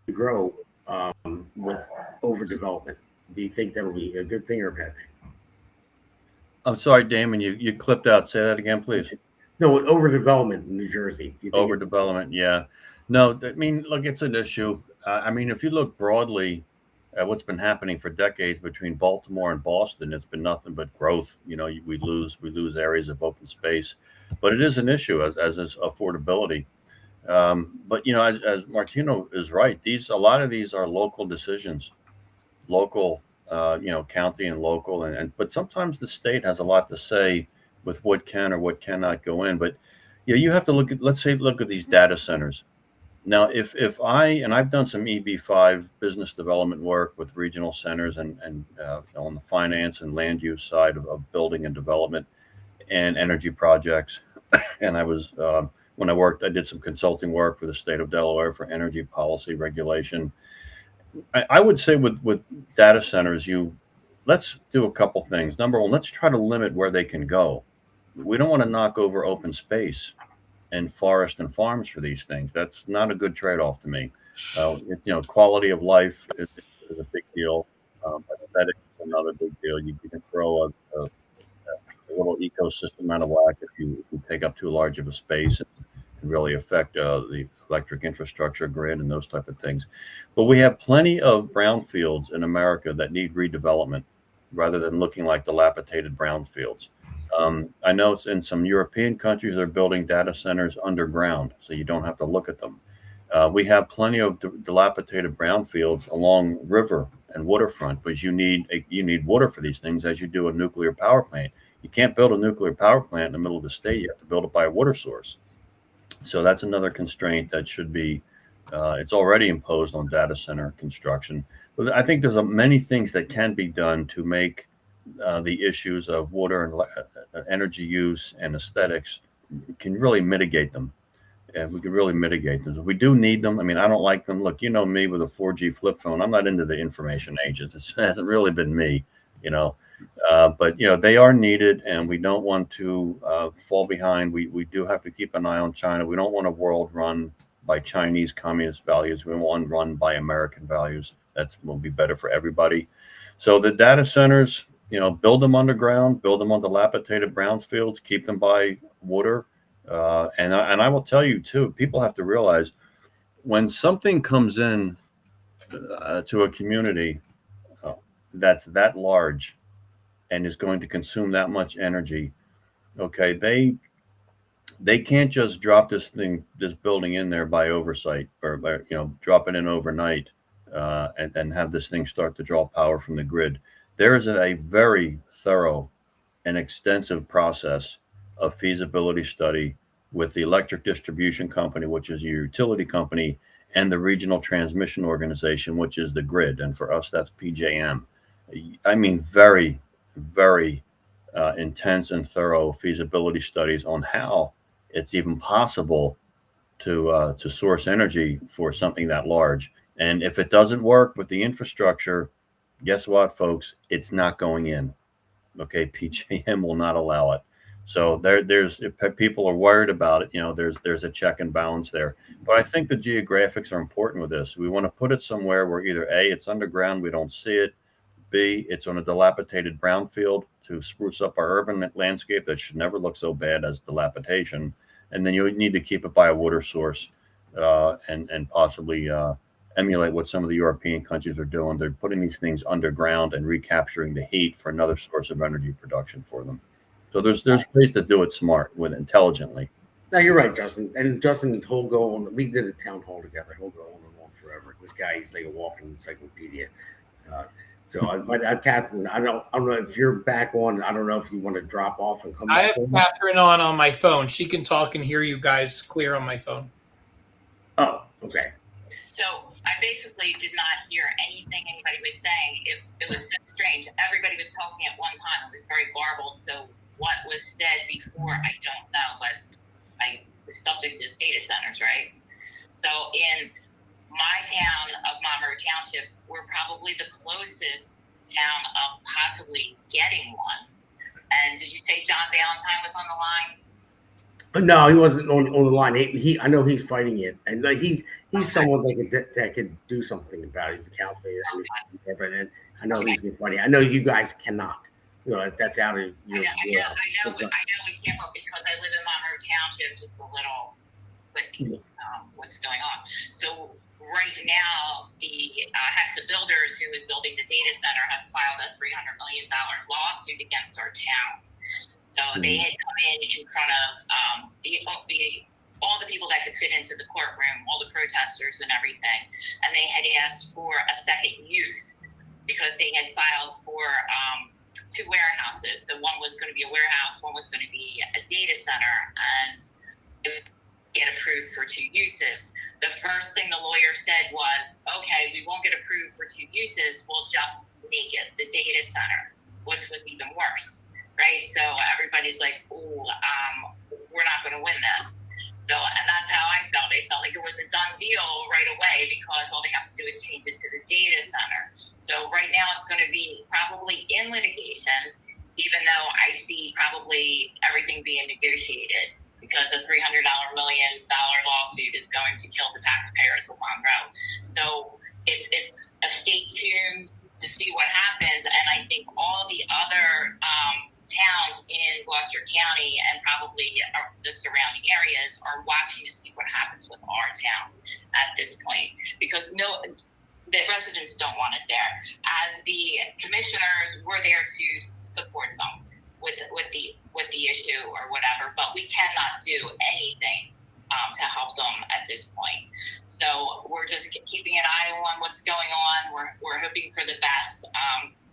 to grow with overdevelopment? Do you think that'll be a good thing or a bad thing? I'm sorry, Damon, you clipped out. Say that again, please. No, with overdevelopment in New Jersey. Do you think Overdevelopment, yeah. No, I mean, look, it's an issue. I mean, if you look broadly at what's been happening for decades between Baltimore and Boston, it's been nothing but growth. We lose areas of open space, but it is an issue as is affordability. But as Martino is right, a lot of these are local decisions, local, county and local, but sometimes the state has a lot to say with what can or what cannot go in. But you have to look at these data centers. Now, if I've done some EB5 business development work with regional centers and on the finance and land use side of building and development and energy projects, and I was when I did some consulting work for the state of Delaware for energy policy regulation. I would say with data centers, let's do a couple things. Number one, let's try to limit where they can go. We don't want to knock over open space and forest and farms for these things. That's not a good trade-off to me. Quality of life is a big deal. Aesthetics is another big deal. You can throw a little ecosystem out of whack if you take up too large of a space and really affect the electric infrastructure grid and those type of things. But we have plenty of brownfields in America that need redevelopment rather than looking like dilapidated brownfields. I know it's in some European countries, they're building data centers underground, so you don't have to look at them. We have plenty of dilapidated brownfields along river and waterfront, but you need water for these things as you do a nuclear power plant. You can't build a nuclear power plant in the middle of the state. You have to build it by a water source. So that's another constraint that should be, it's already imposed on data center construction. But I think there's many things that can be done to make the issues of water and energy use and aesthetics can really mitigate them. And we can really mitigate them. We do need them. I mean, I don't like them. Look, me with a 4G flip phone, I'm not into the information age. It hasn't really been me, but they are needed, and we don't want to fall behind. We do have to keep an eye on China. We don't want a world run by Chinese communist values. We want one run by American values. That will be better for everybody. So the data centers, build them underground, build them on dilapidated brownfields, keep them by water. And I will tell you too, people have to realize when something comes in to a community that's that large and is going to consume that much energy, okay, they can't just drop this building in there by oversight or by, drop it in overnight and have this thing start to draw power from the grid. There is a very thorough and extensive process of feasibility study with the electric distribution company, which is your utility company, and the regional transmission organization, which is the grid. And for us, that's PJM. I mean, very, very intense and thorough feasibility studies on how it's even possible to source energy for something that large. And if it doesn't work with the infrastructure, guess what, folks? It's not going in. Okay, PJM will not allow it. So there's if people are worried about it, there's a check and balance there. But I think the geographics are important with this. We want to put it somewhere where either A, it's underground, we don't see it, B, it's on a dilapidated brownfield to spruce up our urban landscape that should never look so bad as dilapidation. And then you need to keep it by a water source and possibly emulate what some of the European countries are doing. They're putting these things underground and recapturing the heat for another source of energy production for them. So there's ways to do it smart, with intelligently. No, you're right, Justin. And Justin, he'll go on. We did a town hall together. He'll go on and on forever. This guy, he's like a walking encyclopedia. Catherine, I don't know if you're back on. I don't know if you want to drop off and come I back. have Catherine on my phone. She can talk and hear you guys clear on my phone. Oh, okay. So I basically did not hear anything anybody was saying. It was so strange. Everybody was talking at one time. It was very garbled. So what was said before, I don't know. But the subject is data centers, right? So in my town of Monroe Township, we're probably the closest town of possibly getting one. And did you say John Valentine was on the line? No, he wasn't on the line. I know he's fighting it, and he's someone that could do something about it. He's a counselor, and I know he's been fighting. I know you guys cannot. That's out of your. I know we can't, but because I live in Monroe Township, just a little quick what's going on. So right now, the Hexa Builders, who is building the data center, has filed a $300 million lawsuit against our town. So they had come in front of all the people that could fit into the courtroom, all the protesters and everything, and they had asked for a second use because they had filed for two warehouses. So one was going to be a warehouse, one was going to be a data center, and it would get approved for two uses. The first thing the lawyer said was, okay, we won't get approved for two uses, we'll just make it the data center, which was even worse. Right, so everybody's like, "Ooh, we're not going to win this." So, and that's how I felt. I felt like it was a done deal right away because all they have to do is change it to the data center. So right now it's going to be probably in litigation, even though I see probably everything being negotiated because a $300 million lawsuit is going to kill the taxpayers of Monroe. So it's a stay tuned to see what happens, and I think all the other towns in Gloucester County and probably the surrounding areas are watching to see what happens with our town at this point, because the residents don't want it there. As the commissioners, we're there to support them with the issue or whatever, but we cannot do anything to help them at this point. So we're just keeping an eye on what's going on. We're hoping for the best.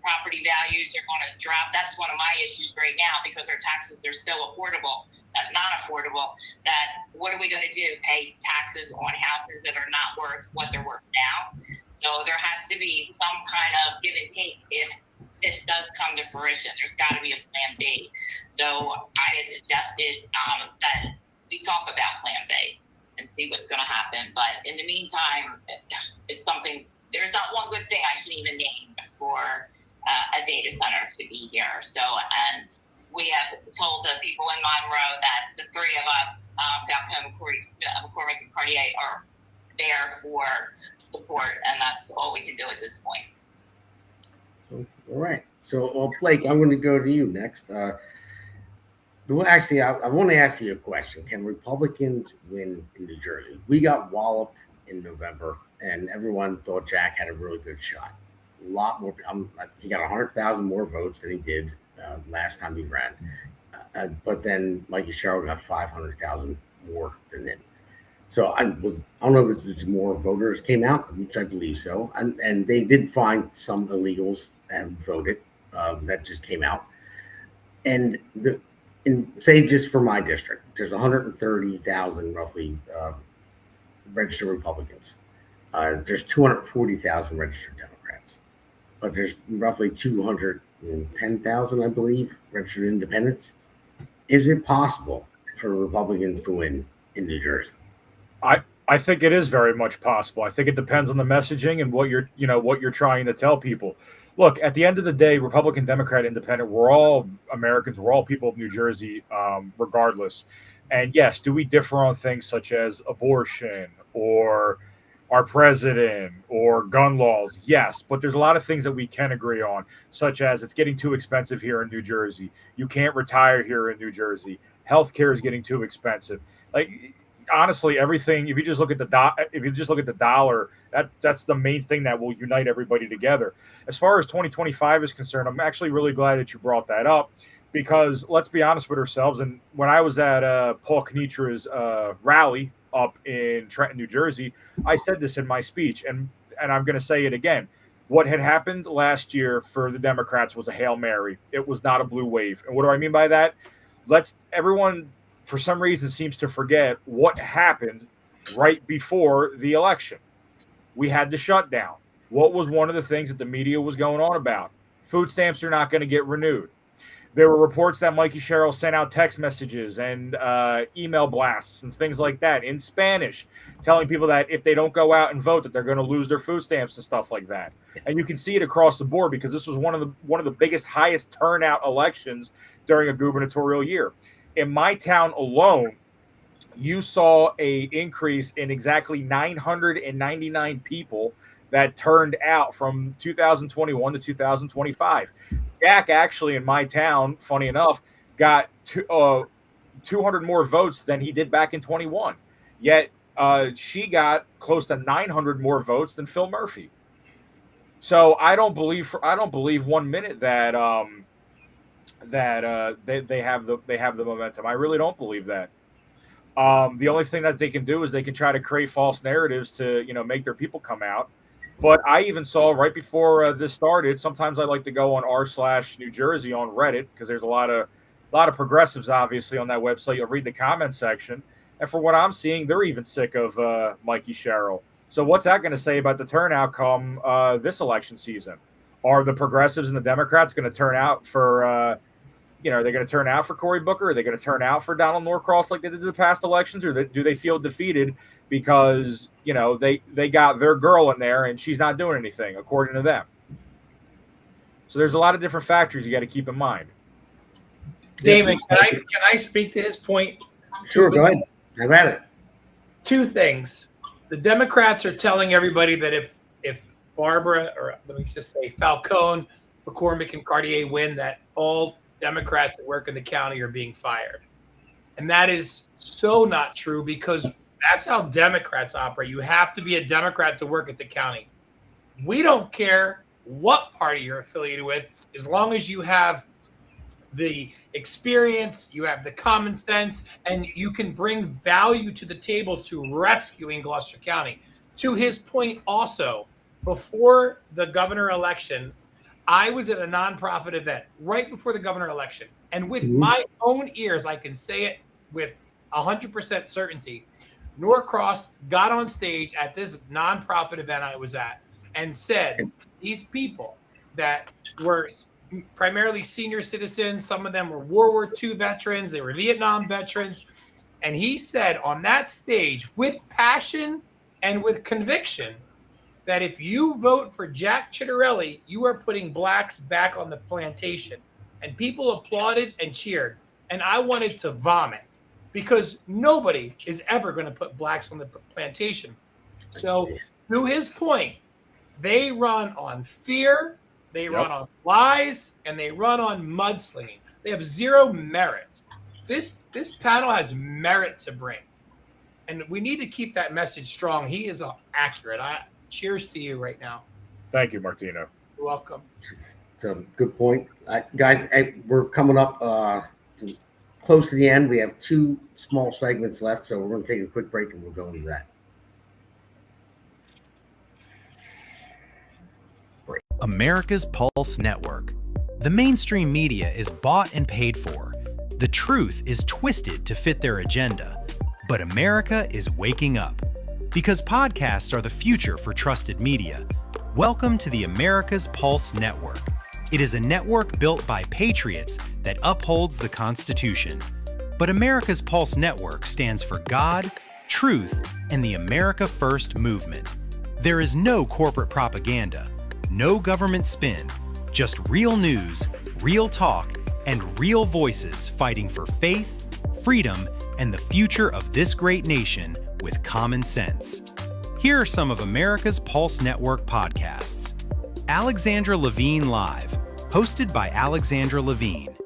Property values are going to drop. That's one of my issues right now because our taxes are so affordable, not affordable, that what are we going to do? Pay taxes on houses that are not worth what they're worth now? So there has to be some kind of give and take if this does come to fruition. There's got to be a plan B. So I had suggested that we talk about plan B and see what's going to happen. But in the meantime, it's something, there's not one good thing I can even name for a data center to be here. So, and we have told the people in Monroe that the three of us, Falcone, McCormick, and Cartier, are there for support, and that's all we can do at this point. All right. So, Blake, I'm going to go to you next. Well, actually, I want to ask you a question. Can Republicans win in New Jersey? We got walloped in November, and everyone thought Jack had a really good shot. A lot more. He got 100,000 more votes than he did last time he ran. But then Mikey Sherrill got 500,000 more than him. So I don't know if there's more voters came out, which I believe so, and they did find some illegals that voted. That just came out, and say just for my district, there's 130,000 roughly registered Republicans. There's 240,000 registered Democrats, but there's roughly 210,000, I believe, registered independents. Is it possible for Republicans to win in New Jersey? I think it is very much possible. I think it depends on the messaging and what you're trying to tell people. Look, at the end of the day, Republican, Democrat, Independent, we're all Americans. We're all people of New Jersey, regardless. And yes, do we differ on things such as abortion or our president or gun laws? Yes, but there's a lot of things that we can agree on, such as it's getting too expensive here in New Jersey. You can't retire here in New Jersey. Healthcare is getting too expensive. Like, honestly, everything. If you just look at the dollar, that's the main thing that will unite everybody together. As far as 2025 is concerned, I'm actually really glad that you brought that up, because let's be honest with ourselves. And when I was at Paul Knitra's rally up in Trenton, New Jersey, I said this in my speech, and I'm going to say it again. What had happened last year for the Democrats was a Hail Mary. It was not a blue wave. And what do I mean by that? Everyone, for some reason, seems to forget what happened right before the election. We had the shutdown. What was one of the things that the media was going on about? Food stamps are not going to get renewed. There were reports that Mikey Sherrill sent out text messages and email blasts and things like that in Spanish, telling people that if they don't go out and vote, that they're going to lose their food stamps and stuff like that. And you can see it across the board, because this was one of the biggest, highest turnout elections during a gubernatorial year. In my town alone, you saw a increase in exactly 999 people that turned out from 2021 to 2025. Jack, actually, in my town, funny enough, got 200 more votes than he did back in 21. Yet she got close to 900 more votes than Phil Murphy. So I don't believe 1 minute that they have the momentum. I really don't believe that. The only thing that they can do is they can try to create false narratives to make their people come out. But I even saw right before this started. Sometimes I like to go on r/New Jersey on Reddit, because there's a lot of progressives obviously on that website. You'll read the comment section, and for what I'm seeing, they're even sick of Mikey Sherrill. So what's that going to say about the turnout come this election season? Are the progressives and the Democrats going to turn out for are they going to turn out for Cory Booker? Are they going to turn out for Donald Norcross like they did in the past elections, or do they feel defeated because they got their girl in there and she's not doing anything according to them? So there's a lot of different factors you got to keep in mind. Damon, can I speak to his point? Sure, go ahead. Have at it. Two things. The Democrats are telling everybody that if Barbara, or let me just say Falcone, McCormick, and Cartier win, that all Democrats that work in the county are being fired. And that is so not true, because that's how Democrats operate. You have to be a Democrat to work at the county. We don't care what party you're affiliated with, as long as you have the experience, you have the common sense, and you can bring value to the table to rescuing Gloucester County. To his point also, before the governor election, I was at a nonprofit event right before the governor election. And with my own ears, I can say it with 100% certainty. Norcross got on stage at this nonprofit event I was at and said, these people that were primarily senior citizens, some of them were World War II veterans, they were Vietnam veterans. And he said on that stage, with passion and with conviction, that if you vote for Jack Chitterelli, you are putting blacks back on the plantation. And people applauded and cheered. And I wanted to vomit, because nobody is ever going to put blacks on the plantation. So to his point, they run on fear, they run on lies, and they run on mudslinging. They have zero merit. This panel has merit to bring. And we need to keep that message strong. He is accurate. Cheers to you right now. Thank you, Martino. You're welcome. It's a good point. Guys, we're coming up to close to the end. We have 2 small segments left, so we're going to take a quick break and we'll go into that. America's Pulse Network. The mainstream media is bought and paid for. The truth is twisted to fit their agenda. But America is waking up. Because podcasts are the future for trusted media. Welcome to the America's Pulse Network. It is a network built by patriots that upholds the Constitution. But America's Pulse Network stands for God, truth, and the America First movement. There is no corporate propaganda, no government spin, just real news, real talk, and real voices fighting for faith, freedom, and the future of this great nation with common sense. Here are some of America's Pulse Network podcasts. Alexandra Levine Live, hosted by Alexandra Levine.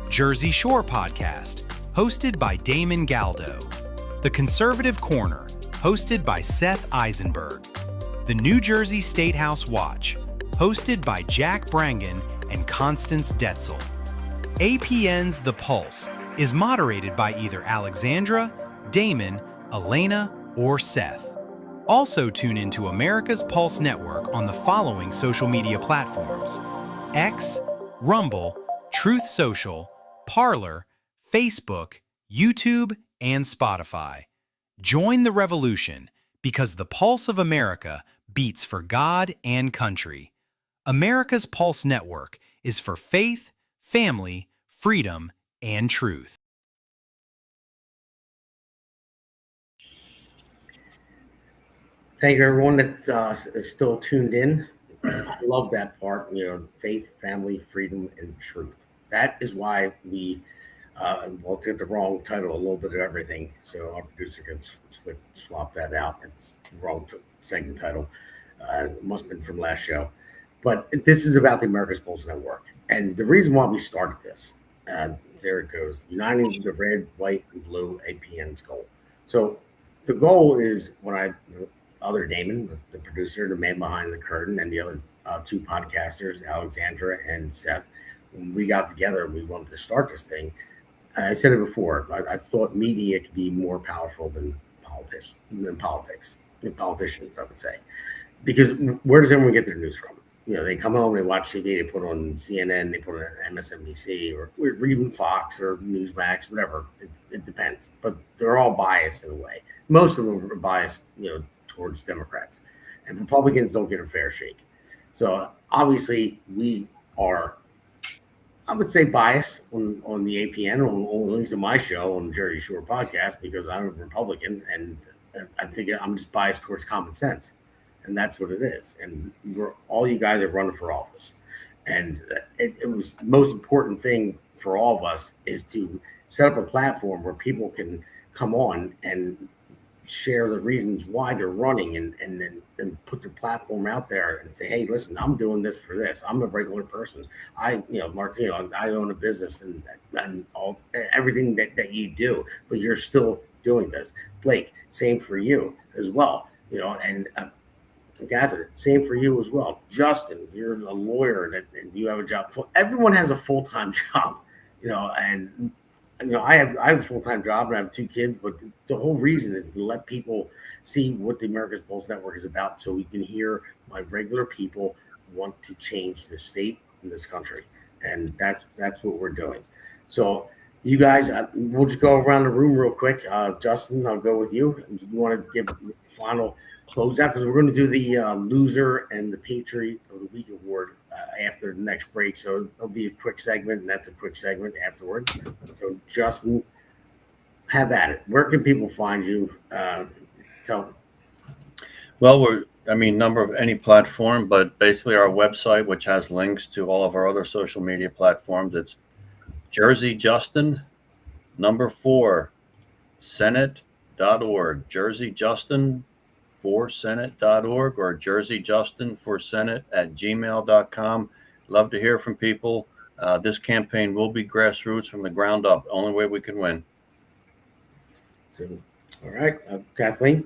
Jersey Shore Podcast, hosted by Damon Galdo. The Conservative Corner, hosted by Seth Eisenberg. The New Jersey State House Watch, hosted by Jack Brangan and Constance Detzel. APN's The Pulse is moderated by either Alexandra, Damon, Elena, or Seth. Also tune into America's Pulse Network on the following social media platforms: X, Rumble, Truth Social, Parler, Facebook, YouTube, and Spotify. Join the revolution because the pulse of America beats for God and country. America's Pulse Network is for faith, family, freedom, and truth. Thank you, everyone that is still tuned in. I love that part, faith, family, freedom, and truth. That is why we, we'll take the wrong title, a little bit of everything. So our producer can swap that out. It's the wrong segment title. It must have been from last show. But this is about the America's Pulse Network. And the reason why we started this, there it goes, uniting the red, white, and blue APN's goal. So the goal is other Damon, the producer, the man behind the curtain, and the other 2 podcasters, Alexandra and Seth, when we got together and we wanted to start this thing, I said it before, I thought media could be more powerful than politics, politicians, I would say. Because where does everyone get their news from? They come home, they watch TV, they put on CNN, they put on MSNBC, or even Fox or Newsmax, whatever. It depends. But they're all biased in a way. Most of them are biased, towards Democrats. And Republicans don't get a fair shake. So obviously we are, I would say, biased on the APN, at least on my show, on the Jersey Shore podcast, because I'm a Republican and I think I'm just biased towards common sense. And that's what it is. And all you guys are running for office. And it was the most important thing for all of us is to set up a platform where people can come on and share the reasons why they're running and put their platform out there and say, hey, listen, I'm doing this for this. I'm a regular person. Martino, I own a business and all everything that you do, but you're still doing this. Blake, same for you as well. And Katherine, same for you as well. Justin, you're a lawyer and you have a job. Everyone has a full-time job, and I have a full-time job and I have 2 kids, but the whole reason is to let people see what the America's Pulse Network is about, so we can hear why regular people want to change the state in this country, and that's what we're doing. So you guys, we'll just go around the room real quick. Justin, I'll go with you. You want to give a final closeout, because we're going to do the loser and the Patriot of the Week award after the next break. So it'll be a quick segment, and that's a quick segment afterwards. So Justin, have at it. Where can people find you? Tell them. Well, number of any platform, but basically our website, which has links to all of our other social media platforms. It's Jersey Justin 4 Senate.org. Jersey Justin for Senate.org or jerseyjustin4senate@gmail.com. Love to hear from people. This campaign will be grassroots from the ground up. Only way we can win. So, all right, Kathleen.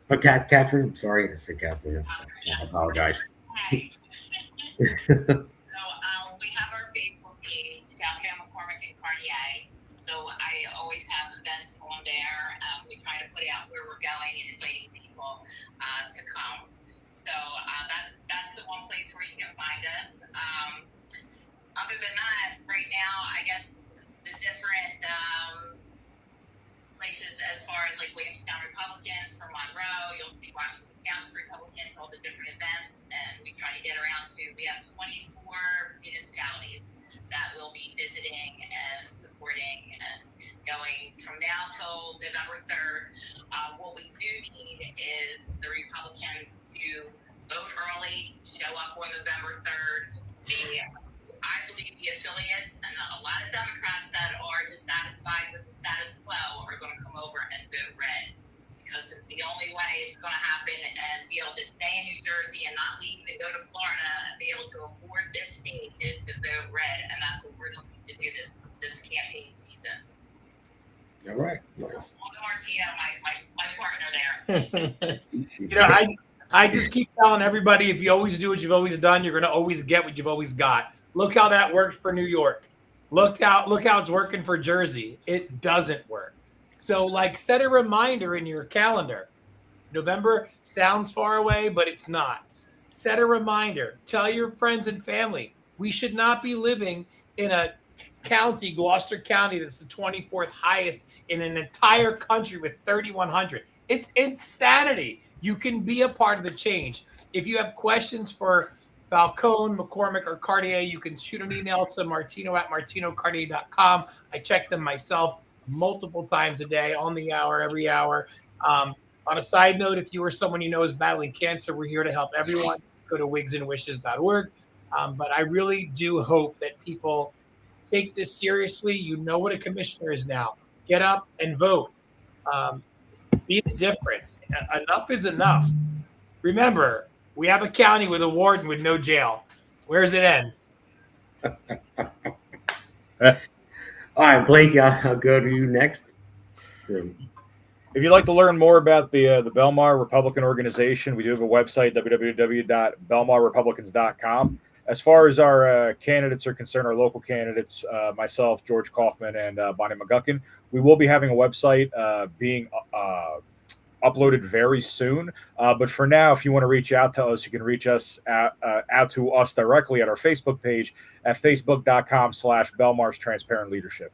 Katherine. I'm sorry, I said Kathleen. I apologize. Hi. We have our Facebook page, McCormick and Cartier. So events on there. We try to put out where we're going and inviting people to come. So that's the one place where you can find us. Other than that, right now, I guess the different places as far as like Williamstown Republicans for Monroe, you'll see Washington County Republicans, all the different events, and we try to get around to, we have 24 municipalities that will be visiting and supporting and going from now till November 3rd. What we do need is the Republicans to vote early, show up on November 3rd. I believe the affiliates and a lot of Democrats that are dissatisfied with the status quo are going to come over and vote red, because the only way it's going to happen and be able to stay in New Jersey and not leave and go to Florida and be able to afford this state is to vote red, and that's what we're looking to do this campaign season. All right, nice. Martino, my partner there. I just keep telling everybody, if you always do what you've always done, you're going to always get what you've always got. Look how that worked for New York. Look how it's working for Jersey. It doesn't work. So, like, set a reminder in your calendar. November sounds far away, but it's not. Set a reminder. Tell your friends and family. We should not be living in a county, Gloucester County, that's the 24th highest in an entire country with 3,100. It's insanity. You can be a part of the change. If you have questions for Falcone, McCormick, or Cartier, you can shoot an email to martino@martinocartier.com. I check them myself multiple times a day, on the hour, every hour. On a side note, if you or someone you know is battling cancer, we're here to help everyone. Go to wigsandwishes.org. But I really do hope that people take this seriously. You know what a commissioner is now. Get up and vote. Be the difference. Enough is enough. Remember, we have a county with a warden with no jail. Where does it end? All right, Blake, I'll go to you next. If you'd like to learn more about the Belmar Republican Organization, we do have a website, www.belmarrepublicans.com. As far as our candidates are concerned, our local candidates, myself, George Kaufman, and Bonnie McGuckin, we will be having a website being uploaded very soon. But for now, if you want to reach out to us, you can reach us out to us directly at our Facebook page at facebook.com/Belmar's Transparent Leadership.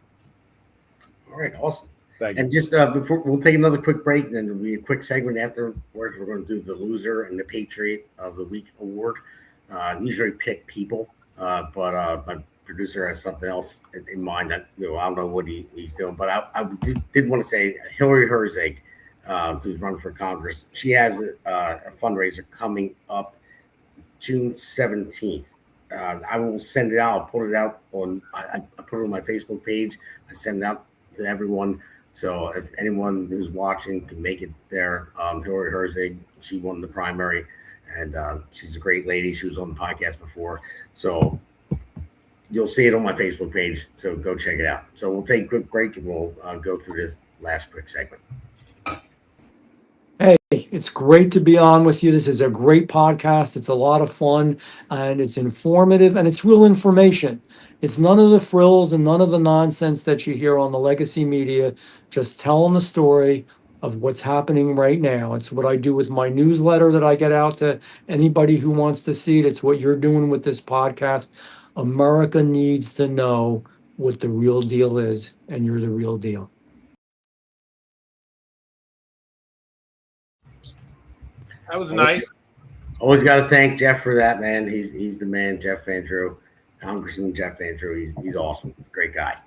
All right, awesome. Thank you. And just before, we'll take another quick break, and then there'll be a quick segment afterwards. We're going to do the loser and the Patriot of the Week award. Usually pick people, but my producer has something else in mind. That, I don't know what he's doing, but I did want to say Hillary Herzig, who's running for Congress. She has a fundraiser coming up June 17th. I will send it out. I'll put it out on. I put it on my Facebook page. I send it out to everyone. So if anyone who's watching can make it there, Hillary Herzig, she won the primary, and she's a great lady. She was on the podcast before, so you'll see it on my Facebook page. So go check it out. So we'll take a quick break, and we'll go through this last quick segment. Hey, it's great to be on with you. This is a great podcast. It's a lot of fun, and it's informative, and it's real information. It's none of the frills and none of the nonsense that you hear on the legacy media, just telling the story of what's happening right now. It's what I do with my newsletter that I get out to anybody who wants to see it. It's what you're doing with this podcast. America needs to know what the real deal is, and you're the real deal. That was nice. Always got to thank Jeff for that, man. He's the man, Jeff Andrew, Congressman Jeff Andrew. He's awesome, great guy.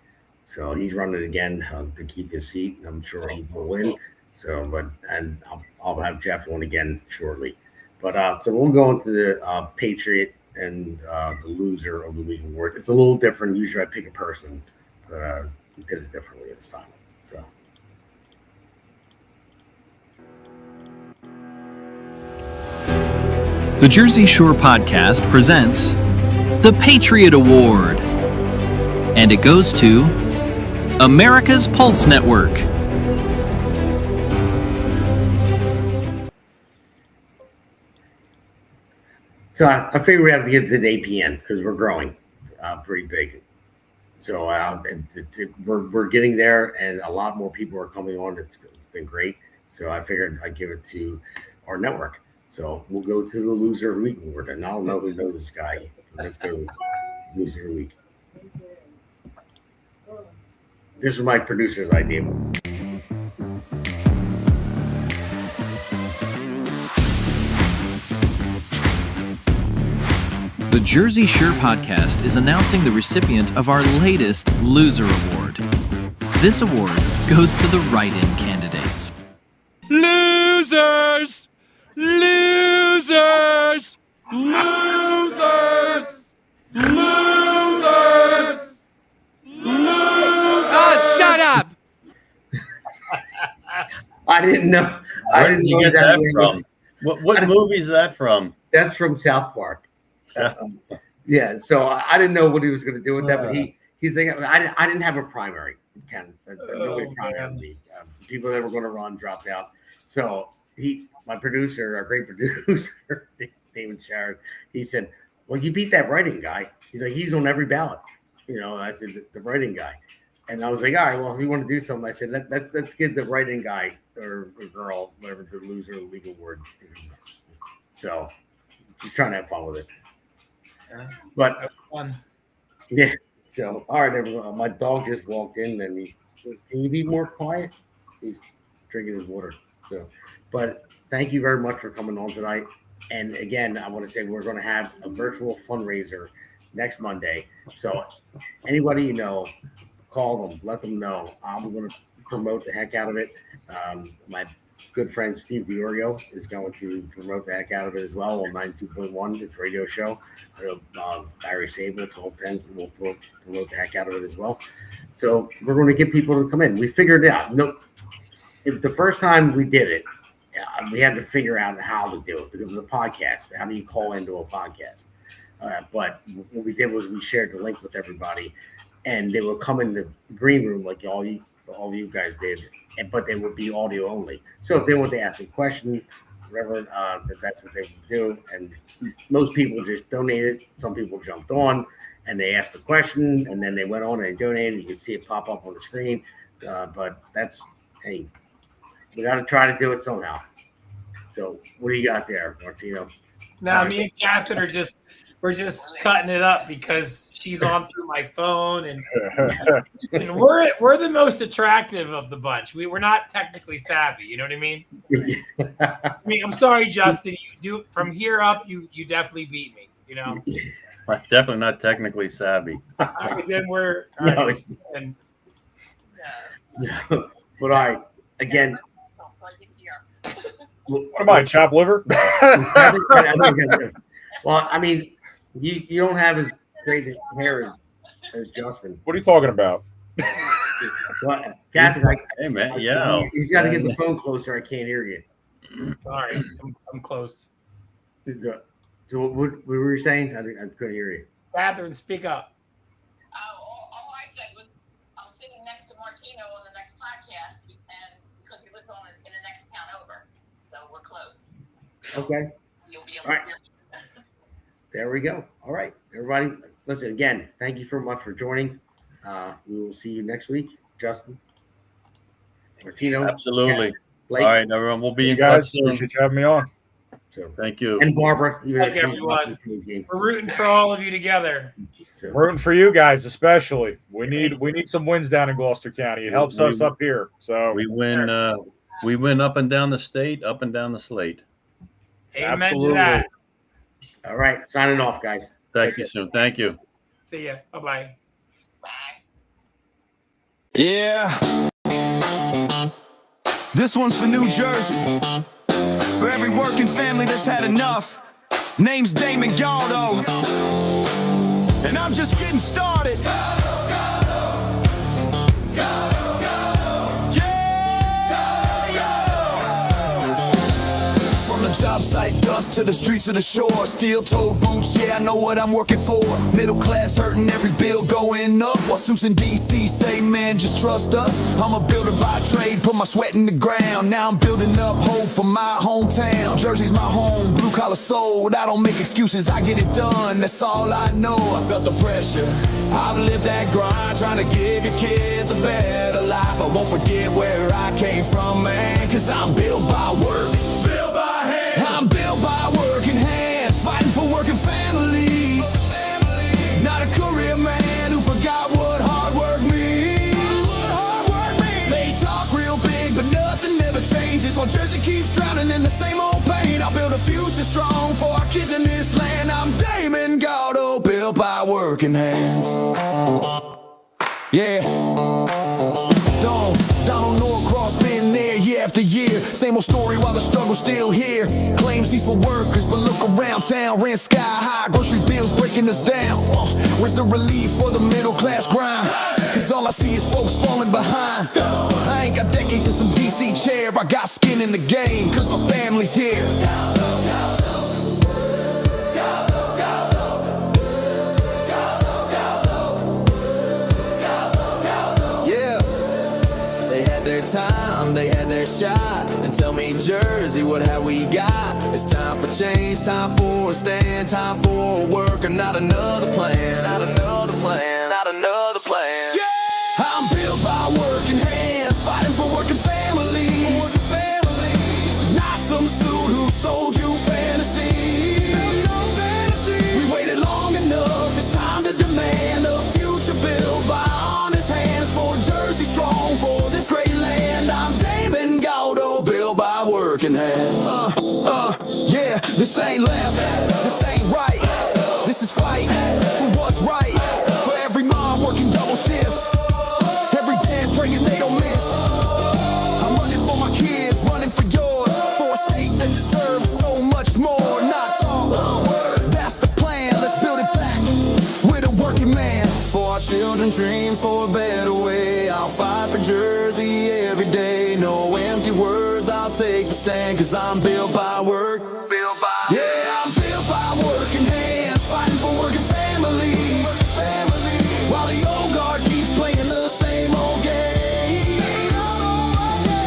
So he's running again to keep his seat. I'm sure he will win. So, and I'll have Jeff on again shortly. But so we'll go into the Patriot and the loser of the week award. It's a little different. Usually I pick a person, but we did it differently this time. So. The Jersey Shore Podcast presents the Patriot Award, and it goes to America's Pulse Network. So I figure we have to get to the APN because we're growing pretty big. So we're getting there, and a lot more people are coming on. It's been great. So I figured I'd give it to our network. So we'll go to the Loser of the Week award, and I don't know who knows this guy. Let's go with Loser of the Week. This is my producer's idea. The Jersey Shore podcast is announcing the recipient of our latest Loser Award. This award goes to the write-in candidates. Losers! Losers! Losers! Losers! Losers! Oh, shut up! I didn't know. Where did you get that from? What movie is that from? That's from South Park. Yeah, so I didn't know what he was going to do with that, but he's like, I didn't have a primary, Ken. That's nobody primared me. People that were going to run dropped out. So my producer, our great producer, Damon, he said, "Well, you beat that writing guy." He's like, "He's on every ballot." I said, "The writing guy," and I was like, "All right, well, if you want to do something," I said, "Let's give the writing guy or girl, whatever, the Loser of the Week award." So, just trying to have fun with it. But That was fun. yeah. So all right, everyone. My dog just walked in, and can you be more quiet? He's drinking his water. So, but thank you very much for coming on tonight. And again, I want to say we're going to have a virtual fundraiser next Monday. So anybody call them, let them know. I'm going to promote the heck out of it. My good friend Steve DiOrio is going to promote the heck out of it as well on 92.1, this radio show. I know Barry Sable, 1210, will promote the heck out of it as well. So we're going to get people to come in. We figured it out. The first time we did it, we had to figure out how to do it because it's a podcast. How do you call into a podcast? But what we did was we shared the link with everybody, and they would come in the green room like all you guys did, but they would be audio only. So if they want to ask a question, whatever, that's what they would do. And most people just donated. Some people jumped on and they asked the question, and then they went on and they donated. You could see it pop up on the screen. But hey, we got to try to do it somehow. So what do you got there, Martino? Now, me and Catherine we're just cutting it up because she's on through my phone, and we're the most attractive of the bunch. We're not technically savvy, you know what I mean? I'm sorry, Justin. You do from here up, you definitely beat me. I'm definitely not technically savvy. Then we're but all right, again. What am I, chopped liver? Well, I mean, you don't have as great hair as Justin. What are you talking about? Well, Katherine, hey man, yeah. He's got to get the phone closer. I can't hear you. All right, I'm close. So what were you saying? I couldn't hear you. Catherine, speak up. All I said was I'm sitting next to Martino on the next podcast, and because he lives in the next town over, so we're close. Okay. You'll be able All to right. hear me. There we go. All right, everybody. Listen, again, thank you so much for joining. We will see you next week, Justin, Martino. Absolutely. Blake. All right, everyone. We'll be in guys, touch soon. appreciate you having me on. So, Thank you. and Barbara, even Thank if she's everyone. watching the game. We're rooting for all of you together. So, Rooting for you guys, especially. We need some wins down in Gloucester County. It helps us up here. So We win. We win up and down the state, up and down the slate. Amen Absolutely. to that. all right, signing off, guys. Thank you soon. Thank you. See ya. Bye-bye. Yeah. This one's for New Jersey. For every working family that's had enough. Name's Damon Galdo. And I'm just getting started. Yeah. From the job site dust dust to the streets of the shore. Steel-toed boots, yeah, I know what I'm working for. Middle class hurting, every bill going up. While suits in DC say, man, just trust us. I'm a builder by trade, put my sweat in the ground. Now I'm building up hope for my hometown. Jersey's my home, blue collar soul. I don't make excuses, I get it done, that's all I know. I felt the pressure, I've lived that grind, trying to give your kids a better life. I won't forget where I came from, man, cause I'm built by work, built by hands. I'm built by working hands, fighting for working families. Not a career man who forgot what hard work means. They talk real big, but nothing ever changes. While Jersey keeps drowning in the same old pain, I'll build a future strong for our kids in this land. I'm Damon Galdo, built by working hands. Yeah. Donald Norcross been there year after year. Same old story while the struggle's still here. Claims he's for workers, but look around town. Rent sky high, grocery bills breaking us down. Where's the relief for the middle class grind? Cause all I see is folks falling behind. I ain't got decades in some DC chair. I got skin in the game, cause my family's here. Time, they had their shot. And tell me, Jersey, what have we got? It's time for change, time for a stand, time for a work, and not another plan. Not another plan, not another plan. Yeah! I'm built by working hands, fighting for working families. Not some suit who sold you fantasy. We waited long enough, it's time to demand a future built by honest hands. For Jersey strong, for this great land. I'm Damon Galdo, built by working hands. Yeah, this ain't left, this ain't right. This is fight for what's right. For every mom working double shifts, every dad praying they don't miss. I'm running for my kids, running for yours, for a state that deserves so much more. Not talk, that's the plan, let's build it back with a working man. For our children's dreams, for a better way. I'll fight for Jersey every day. No empty words, I'll take the stand. Cause I'm built by work, built by. Yeah, I'm built by working hands, fighting for working families. While the old guard keeps playing the same old game.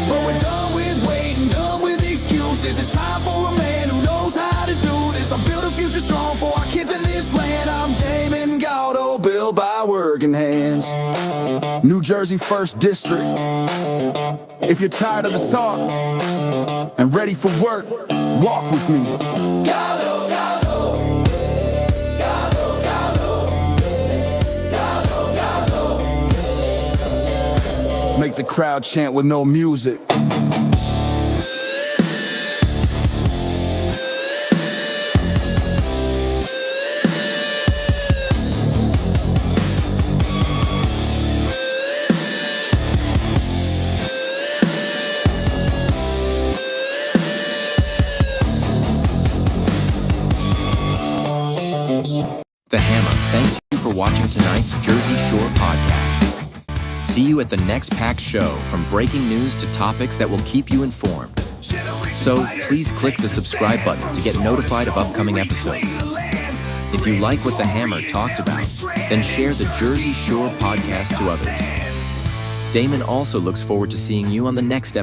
But we're done with waiting, done with excuses. It's time for a man who knows how to do this. I'll build a future strong for our kids in this land. I'm Damon Galdo, built by working hands. New Jersey 1st District. If you're tired of the talk and ready for work, walk with me. Galdo, Galdo. Galdo, Galdo. Galdo, Galdo. Make the crowd chant with no music. The Hammer thanks you for watching tonight's Jersey Shore podcast. See you at the next packed show, from breaking news to topics that will keep you informed. So please click the subscribe button to get notified of upcoming episodes. If you like what the Hammer talked about, then share the Jersey Shore podcast to others. Damon also looks forward to seeing you on the next episode.